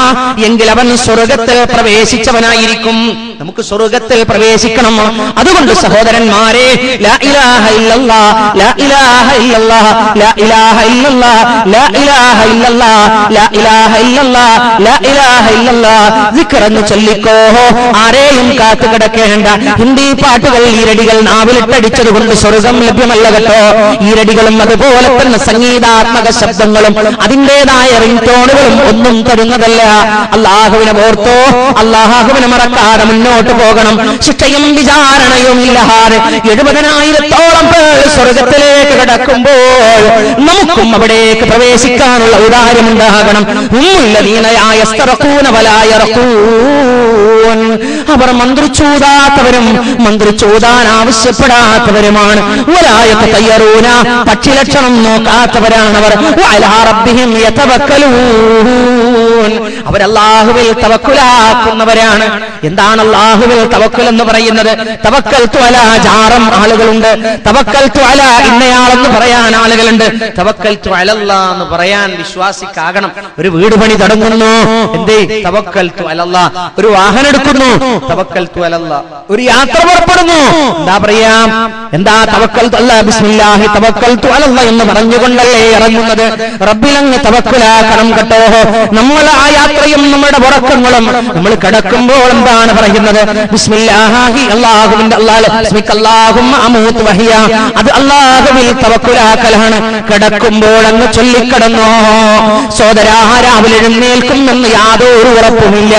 എങ്കിൽ അവൻ സ്വർഗത്തിൽ പ്രവേശിച്ചവനായിരിക്കും. നമുക്ക് സ്വർഗത്തിൽ പ്രവേശിക്കണം. അതുകൊണ്ട് സഹോദരന്മാരെ, ലാ ഇലാഹ ഇല്ലല്ലാഹ്, ലാ ഇലാഹ ഇല്ലല്ലാഹ്, ലാ ഇലാഹ ഇല്ലല്ലാഹ്, ലാ ഇലാഹ ഇല്ലല്ലാഹ്, ലാ ഇലാഹ ഇല്ലല്ലാഹ്, ലാ ഇലാഹ ഇല്ലല്ലാഹ് സിക്റെന്ന് ചൊല്ലിക്കോ. ആരെയും കാത്തു കിടക്കേണ്ട. ഹിന്ദി പാട്ടുകൾ, ഈരടികൾ നാവിലിട്ടടിച്ചത് കൊണ്ട് സ്വർഗം ലഭ്യമല്ല കേട്ടോ. ഈരടികളും അതുപോലെ തന്നെ സംഗീതാത്മക ശബ്ദങ്ങളും അതിൻ്റെതായ റിംഗ്ടോണുകളും ഒന്നും തരുന്നതല്ല. അല്ലാഹുവിനെ ഓർത്തോ, അല്ലാഹുവിനെ മറക്കാതെ മുന്നോട്ട് പോകണം. ശിക്ഷയും വിചാരണയും ഇല്ലാതെ 70,000-ഓളം പേർ സ്വർഗത്തിലേക്ക് കടക്കുമ്പോൾ നമുക്കും അവിടേക്ക് പ്രവേശിക്കാനുള്ള ഔദാര്യമുണ്ടാകണം. അവർ മന്ത്രിച്ചൂതാത്തവരും മന്ത്രിച്ചൂതാൻ ആവശ്യപ്പെടാത്തവരുമാണ്. വലായത്ത് തയ്യറൂന, പക്ഷിലക്ഷണം നോക്കാത്തവരാണവർ. അവരല്ലാഹുവിൽ തവക്കുലാക്കുന്നവരാണ്. എന്താണ് അല്ലാഹുവിൽ തവക്കുൽ എന്ന് പറയുന്നത്? തവക്കൽതു അലാ ജാറം ആളുകളുണ്ട്, തവക്കൽതു അലാ ഇന്നയാളെന്ന് പറയാൻ ആളുകളുണ്ട്, തവക്കൽതു അലല്ലാഹ് എന്ന് പറയാൻ വിശ്വാസിക്കാകണം. ഒരു വീട് പണി തുടങ്ങുന്നു, എന്തേ? തവക്കൽതു അലല്ലാഹ്. ഒരു വാഹനം എടുക്കുന്നു, തവക്കൽതു അലല്ലാഹ്. ഒരു യാത്ര പുറപ്പെടുന്നു, എന്താ പറയാ? എന്താ തവക്കൽതു അല്ലാഹ്, ബിസ്മില്ലാഹി തവക്കൽതു അലല്ലാഹ് എന്ന് പറഞ്ഞുകൊണ്ടല്ലേ ഇറങ്ങുന്നത്. റബ്ബിലങ്ങ് തവക്കുലാക്കണം കേട്ടോ. നമ്മൾ ആ യാത്രയും നമ്മുടെ ഉറക്കങ്ങളും നമ്മൾ കിടക്കുമ്പോൾ എന്താണ് പറയുന്നത്? ബിസ്മില്ലാഹി, അല്ലാഹുവിന്റെ അല്ലാഹുമ്മ അമൂതു വഹിയ, അത് അല്ലാഹുവിൽ തവക്കുലാക്കലാണ്. കിടക്കുമ്പോൾ അങ്ങ് ചൊല്ലിക്കിടന്നോ. സോദരാ, രാവിലെ എഴുന്നേൽക്കുമെന്ന് യാതൊരു ഉറപ്പുമില്ല.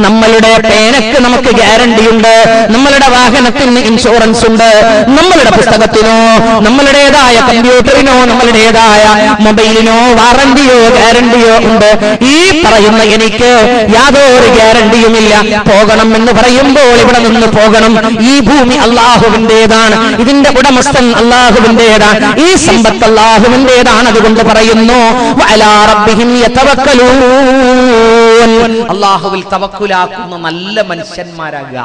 നമ്മളുടെ പേനക്ക് നമുക്ക് ഗ്യാരണ്ടിയുണ്ട്, നമ്മളുടെ വാഹനത്തിന് ഇൻഷുറൻസ് ഉണ്ട്, നമ്മളുടെ പുസ്തകത്തിനോ നമ്മളുടേതായ കമ്പ്യൂട്ടറിനോ നമ്മളുടേതായ മൊബൈലിനോ വാറന്റിയോ ഗ്യാരണ്ടിയോ ഉണ്ട്. ഈ പറയുന്ന എനിക്ക് യാതൊരു ഗ്യാരണ്ടിയുമില്ല. പോകണം എന്ന് പറയുമ്പോൾ ഇവിടെ നിന്ന് പോകണം. ഈ ഭൂമി അല്ലാഹുവിന്റേതാണ്, ഇതിന്റെ ഉടമസ്ഥൻ അല്ലാഹുവിന്റേതാണ്, ഈ സമ്പത്ത് അല്ലാഹുവിന്റേതാണ്. അതുകൊണ്ട് പറയുന്നു, വഅലാ റബ്ബിഹിം യതവക്കലൂൻ. അല്ലാഹുവിൽ തവക്കുലാക്കുന്ന നല്ല മനുഷ്യന്മാരാകുക.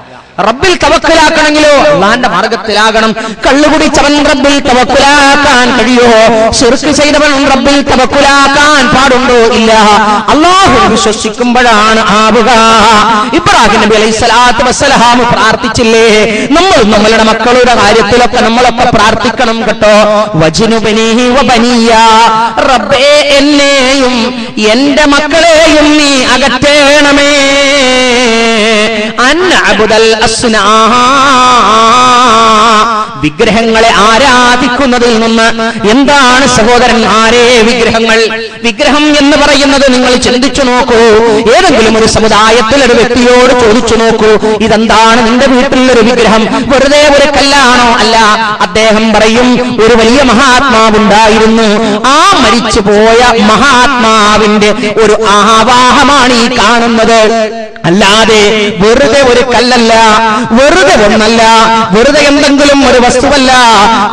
റബ്ബിൽ തവക്കുലാക്കണമെങ്കിലോ അല്ലാഹുവിന്റെ മാർഗത്തിലാകണം. കള്ളുകുടിച്ചവൻ റബ്ബിൽ തവക്കുലാക്കാൻ കഴിയോ? ശിർക്ക് ചെയ്തവൻ റബ്ബിൽ തവക്കുലാക്കാൻ പാടുണ്ടോ? ഇല്ല. അല്ലാഹു വിശ്വസിക്കുമ്പോഴാണ് ആവുക. ഇബ്രാഹിം നബി അലൈഹിസ്സലാത്തു വസ്സലാം പ്രാർത്ഥിച്ചില്ലേ? നമ്മൾ നമ്മളുടെ മക്കളുടെ കാര്യത്തിലൊക്കെ നമ്മളൊക്കെ പ്രാർത്ഥിക്കണം കേട്ടോ. വജ്നുബനിഹി വബനിയ, റബ്ബേ എന്നെയും എന്റെ മക്കളെയും നീ അകറ്റേണമേ. അൻഅബ്ദൽ അസ്നാം, വിഗ്രഹങ്ങളെ ആരാധിക്കുന്നതിൽ നിന്ന്. എന്താണ് സഹോദരന്മാരെ വിഗ്രഹങ്ങൾ? വിഗ്രഹം എന്ന് പറയുന്നത് നിങ്ങൾ ചിന്തിച്ചു നോക്കൂ. ഏതെങ്കിലും ഒരു സമുദായത്തിൽ ഒരു വ്യക്തിയോട് ചോദിച്ചു നോക്കൂ, ഇതെന്താണ് നിന്റെ വീട്ടിലൊരു വിഗ്രഹം? വെറുതെ ഒരു കല്ലാണോ? അല്ല. അദ്ദേഹം പറയും, ഒരു വലിയ മഹാത്മാവുണ്ടായിരുന്നു, ആ മരിച്ചുപോയ മഹാത്മാവിന്റെ ഒരു ആവാഹമാണ് ഈ കാണുന്നത്. അല്ലാതെ വെറുതെ ഒരു കല്ലല്ല, വെറുതെ ഒന്നല്ല, വെറുതെ എന്തെങ്കിലും ഒരു വസ്തുവല്ല.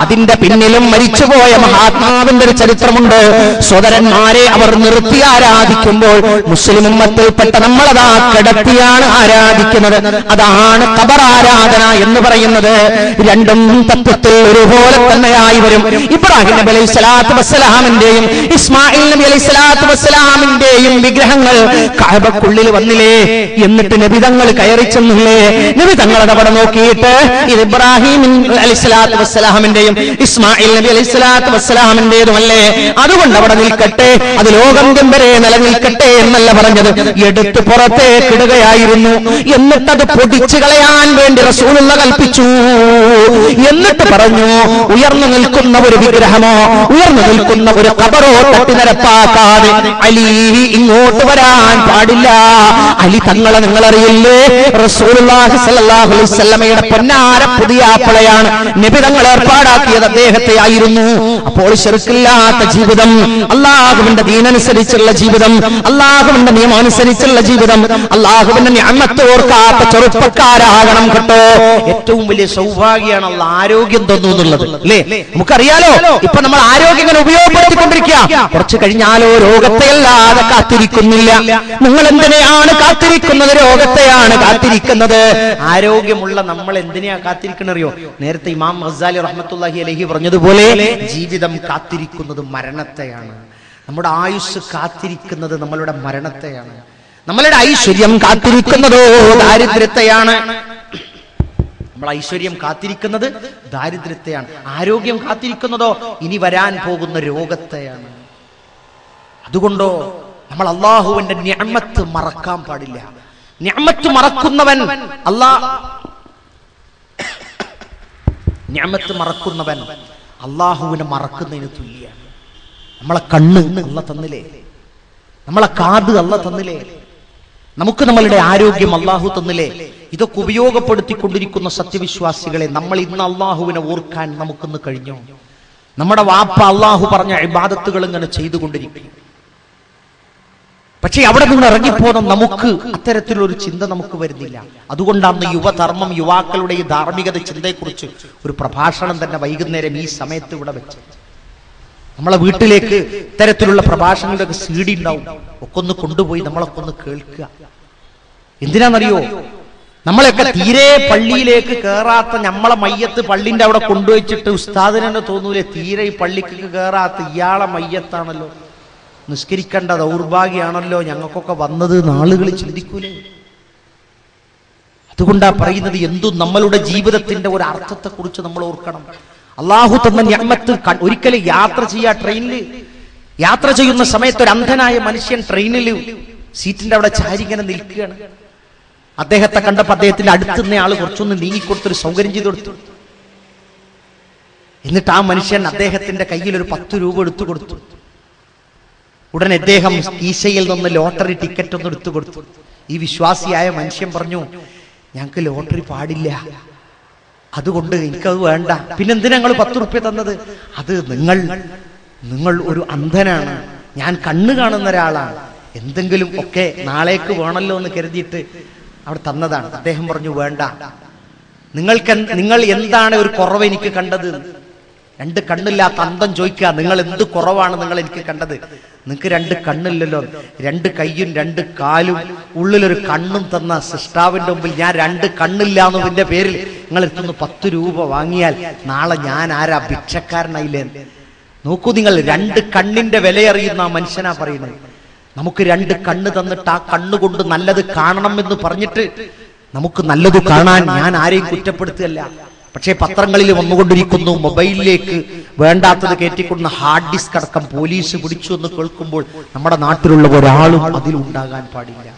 അതിന്റെ പിന്നിലും മരിച്ചുപോയ മഹാത്മാവിന്റെ ഒരു ചരിത്രമുണ്ട്. സോദരന്മാരെ, അവർ നിർത്തി ആരാധിക്കുമ്പോൾ മുസ്ലിം ഉമ്മത്തിൽപ്പെട്ട നമ്മളതാ കിടത്തിയാണ് ആരാധിക്കുന്നത്. അതാണ് ഖബർ ആരാധന എന്ന് പറയുന്നത്. രണ്ടും തത്വത്തിൽ ഒരുപോലെ തന്നെയായി വരും. ഇബ്രാഹിം നബി അലൈഹിസ്സലാത്തു വസ്സലാമിന്റെയും ഇസ്മായിൽ നബി അലൈഹിസ്സലാത്തു വസ്സലാമിന്റെയും വിഗ്രഹങ്ങൾ കഅബക്കുള്ളിൽ വന്നില്ലേ? എന്നിട്ട് നബി തങ്ങൾ കയറി ചെന്നില്ലേ? നബി തങ്ങളുടെ അവിടെ നോക്കിയിട്ട് ഇത് ഇബ്രാഹിം അലൈഹിസ്സലാത്തു വസ്സലാമിന്റെയും ഇസ്മായിൽ നബി അലൈഹിസ്സലാത്തു വസ്സലാമിന്റേതുമല്ലേ, അതുകൊണ്ട് അവിടെ നിൽക്കട്ടെ, അത് ലോകം വരെ നിലനിൽക്കട്ടെ എന്നല്ല പറഞ്ഞത്. എടുത്ത് പുറത്തേക്ക് ഇടുകയായിരുന്നു. എന്നിട്ടത് പൊടിച്ചു കളയാൻ വേണ്ടി റസൂലുള്ളാഹി കൽപ്പിച്ചു. എന്നിട്ട് പറഞ്ഞു, ഉയർന്നു നിൽക്കുന്ന ഒരു വിഗ്രഹമോ ഉയർന്നു നിൽക്കുന്ന ഒരു ഖബറോ തട്ടി നിരപ്പാക്കാതെ അലി ഇങ്ങോട്ട് വരാൻ പാടില്ല. അലി തങ്ങളെ നിങ്ങളറിയില്ലേ? റസൂലുള്ളാഹി സ്വല്ലല്ലാഹു അലൈഹി വസല്ലമയുടെ പൊന്നാര പുതിയാപ്പളയാണ്. നബി തങ്ങൾ ഏർപ്പാടാക്കിയത് അദ്ദേഹത്തെ ആയിരുന്നു. അപ്പോൾ ശിർക്കില്ലാത്ത ജീവിതം, അല്ലാഹുവിന്റെ ദീനനുസരിച്ചുള്ള ജീവിതം, അല്ലാഹുവിന്റെ നിയമം അനുസരിച്ചുള്ള ജീവിതം, അല്ലാഹുവിന്റെ നിഅമത്ത് ഓർക്കാത്ത ചെറുപ്പക്കാരാകണം കേട്ടോ. ഏറ്റവും വലിയ സൗഭാഗ്യമാണ് അല്ലാഹ് ആരോഗ്യം തന്നുന്നുള്ളത്, അല്ലേ? നമുക്കറിയാലോ, ഇപ്പൊ നമ്മൾ ആരോഗ്യം ഇങ്ങനെ ഉപയോഗപ്പെടുത്തിക്കൊണ്ടിരിക്കുക. കുറച്ച് കഴിഞ്ഞാലോ രോഗത്തെ അല്ലാതെ കാത്തിരിക്കുന്നില്ല. നിങ്ങൾ എന്തിനെയാണ് കാത്തിരിക്കുന്നത്? രോഗത്തെയാണ് കാത്തിരിക്കുന്നത്. ആരോഗ്യമുള്ള നമ്മൾ എന്തിനെയാ കാത്തിരിക്കണറിയോ? നേരത്തെ ഇമാം ഗസാലി റഹ്മത്തുള്ളാഹി അലൈഹി പറഞ്ഞതുപോലെ ജീവിതം കാത്തിരിക്കുന്നത് മരണത്തെയാണ്. നമ്മുടെ ആയുസ് കാത്തിരിക്കുന്നത് നമ്മളുടെ മരണത്തെയാണ്. നമ്മളുടെ ഐശ്വര്യം കാത്തിരിക്കുന്നതോ ദാരിദ്ര്യത്തെയാണ്. നമ്മൾ ഐശ്വര്യം കാത്തിരിക്കുന്നത് ദാരിദ്ര്യത്തെയാണ്. ആരോഗ്യം കാത്തിരിക്കുന്നതോ ഇനി വരാൻ പോകുന്ന രോഗത്തെയാണ്. അതുകൊണ്ടോ നമ്മൾ അള്ളാഹുവിന്റെ നിഅമത്ത് മറക്കാൻ പാടില്ല. നിഅമത്ത് മറക്കുന്നവൻ നിഅമത്ത് മറക്കുന്നവൻ അള്ളാഹുവിനെ മറക്കുന്നതിന് തുല്യാണ്. നമ്മളെ കണ്ണ് അല്ലാഹു തന്നില്ലേ, നമ്മളെ കാത് അല്ലാഹു തന്നില്ലേ, നമുക്ക് നമ്മളുടെ ആരോഗ്യം അള്ളാഹു തന്നില്ലേ. ഇതൊക്കെ ഉപയോഗപ്പെടുത്തിക്കൊണ്ടിരിക്കുന്ന സത്യവിശ്വാസികളെ, നമ്മൾ ഇന്ന് അള്ളാഹുവിനെ ഓർക്കാൻ നമുക്കിന്ന് കഴിഞ്ഞു? നമ്മുടെ വാപ്പ അള്ളാഹു പറഞ്ഞ ഇബാദത്തുകൾ ഇങ്ങനെ ചെയ്തുകൊണ്ടിരിക്കും. പക്ഷെ അവിടെ നിന്ന് ഇറങ്ങിപ്പോന്ന നമുക്ക് അത്തരത്തിലൊരു ചിന്ത നമുക്ക് വരുന്നില്ല. അതുകൊണ്ടാണ് യുവധർമ്മം, യുവാക്കളുടെ ഈ ധാർമ്മികത ചിന്തയെക്കുറിച്ച് ഒരു പ്രഭാഷണം തന്നെ വൈകുന്നേരം ഈ സമയത്ത് ഇവിടെ വെച്ച് നമ്മളെ വീട്ടിലേക്ക് ഇത്തരത്തിലുള്ള പ്രഭാഷണങ്ങളുടെ ഒക്കെ CD ഉണ്ടാവും. ഒക്കെ ഒന്ന് കൊണ്ടുപോയി നമ്മളൊക്കെ ഒന്ന് കേൾക്കുക. എന്തിനാണെന്നറിയോ? നമ്മളൊക്കെ തീരെ പള്ളിയിലേക്ക് കയറാത്ത നമ്മളെ മയ്യത്ത് പള്ളിന്റെ അവിടെ കൊണ്ടുവച്ചിട്ട് ഉസ്താദിന് തന്നെ തോന്നൂലേ, തീരെ ഈ പള്ളിക്ക് കയറാത്ത ഇയാളെ മയ്യത്താണല്ലോ, നിസ്കരിക്കേണ്ട ദൗർഭാഗ്യാണല്ലോ ഞങ്ങൾക്കൊക്കെ വന്നത് നാളുകൾ ചിന്തിക്കൂലേ? അതുകൊണ്ടാ പറയുന്നത്, എന്തും നമ്മളുടെ ജീവിതത്തിന്റെ ഒരു അർത്ഥത്തെ കുറിച്ച് നമ്മൾ ഓർക്കണം. അള്ളാഹു തന്ന നിഅമത്ത് ഒരിക്കലും യാത്ര ചെയ്യാ. ട്രെയിനിൽ യാത്ര ചെയ്യുന്ന സമയത്ത് ഒരു അന്ധനായ മനുഷ്യൻ ട്രെയിനിൽ സീറ്റിന്റെ അവിടെ ചാരിങ്ങനെ നിൽക്കുകയാണ്. അദ്ദേഹത്തെ കണ്ടപ്പോൾ അദ്ദേഹത്തിന്റെ അടുത്തുനിന്ന ആള് കുറച്ചൊന്ന് നീങ്ങിക്കൊടുത്തൊരു സൗകര്യം ചെയ്ത് കൊടുത്തു. എന്നിട്ട് ആ മനുഷ്യൻ അദ്ദേഹത്തിന്റെ കയ്യിൽ ഒരു 10 രൂപ എടുത്തു കൊടുത്തു. ഉടനെ അദ്ദേഹം കീശയിൽ നിന്ന് ലോട്ടറി ടിക്കറ്റ് ഒന്ന് എടുത്തു കൊടുത്തു. ഈ വിശ്വാസിയായ മനുഷ്യൻ പറഞ്ഞു, ഞങ്ങൾക്ക് ലോട്ടറി പാടില്ല, അതുകൊണ്ട് എനിക്കത് വേണ്ട. പിന്നെന്തിനാ ഞങ്ങൾ 10 റുപ്യ തന്നത്? അത് നിങ്ങൾ ഒരു അന്ധനാണ്, ഞാൻ കണ്ണ് കാണുന്ന ഒരാളാണ്, എന്തെങ്കിലും ഒക്കെ നാളേക്ക് വേണമല്ലോ എന്ന് കരുതിയിട്ട് അവിടെ തന്നതാണ്. അദ്ദേഹം പറഞ്ഞു, വേണ്ട, നിങ്ങൾ എന്താണ് ഒരു കുറവ് എനിക്ക് കണ്ടത്? 2 കണ്ണില്ലാത്ത അന്ധം ചോദിക്കുക, നിങ്ങൾ എന്ത് കുറവാണ് നിങ്ങൾ എനിക്ക് കണ്ടത്? നിങ്ങൾക്ക് 2 കണ്ണില്ലല്ലോ, 2 കയ്യും 2 കാലും ഉള്ളിലൊരു കണ്ണും തന്ന സൃഷ്ടാവിന്റെ മുമ്പിൽ ഞാൻ 2 കണ്ണില്ല എന്നതിന്റെ പേരിൽ നിങ്ങൾ എടുത്തുനിന്ന് 10 രൂപ വാങ്ങിയാൽ നാളെ ഞാൻ ആരാ, ഭിക്ഷക്കാരനായില്ലേ? നോക്കൂ, നിങ്ങൾ 2 കണ്ണിന്റെ വിലയറിയുന്ന ആ മനുഷ്യനാ പറയുന്നത്. നമുക്ക് 2 കണ്ണ് തന്നിട്ട് ആ കണ്ണുകൊണ്ട് നല്ലത് കാണണം എന്ന് പറഞ്ഞിട്ട് നമുക്ക് നല്ലത് കാണാൻ ഞാൻ ആരെയും കുറ്റപ്പെടുത്തുകയല്ല. പക്ഷേ പത്രങ്ങളിൽ വന്നുകൊണ്ടിരിക്കുന്നു, മൊബൈലിലേക്ക് വേണ്ടാത്തത് കയറ്റിക്കൊണ്ടുന്ന ഹാർഡ് ഡിസ്ക് അടക്കം പോലീസ് പിടിച്ചു എന്ന് കേൾക്കുമ്പോൾ നമ്മുടെ നാട്ടിലുള്ള ഒരാളും അതിലുണ്ടാകാൻ പാടില്ല.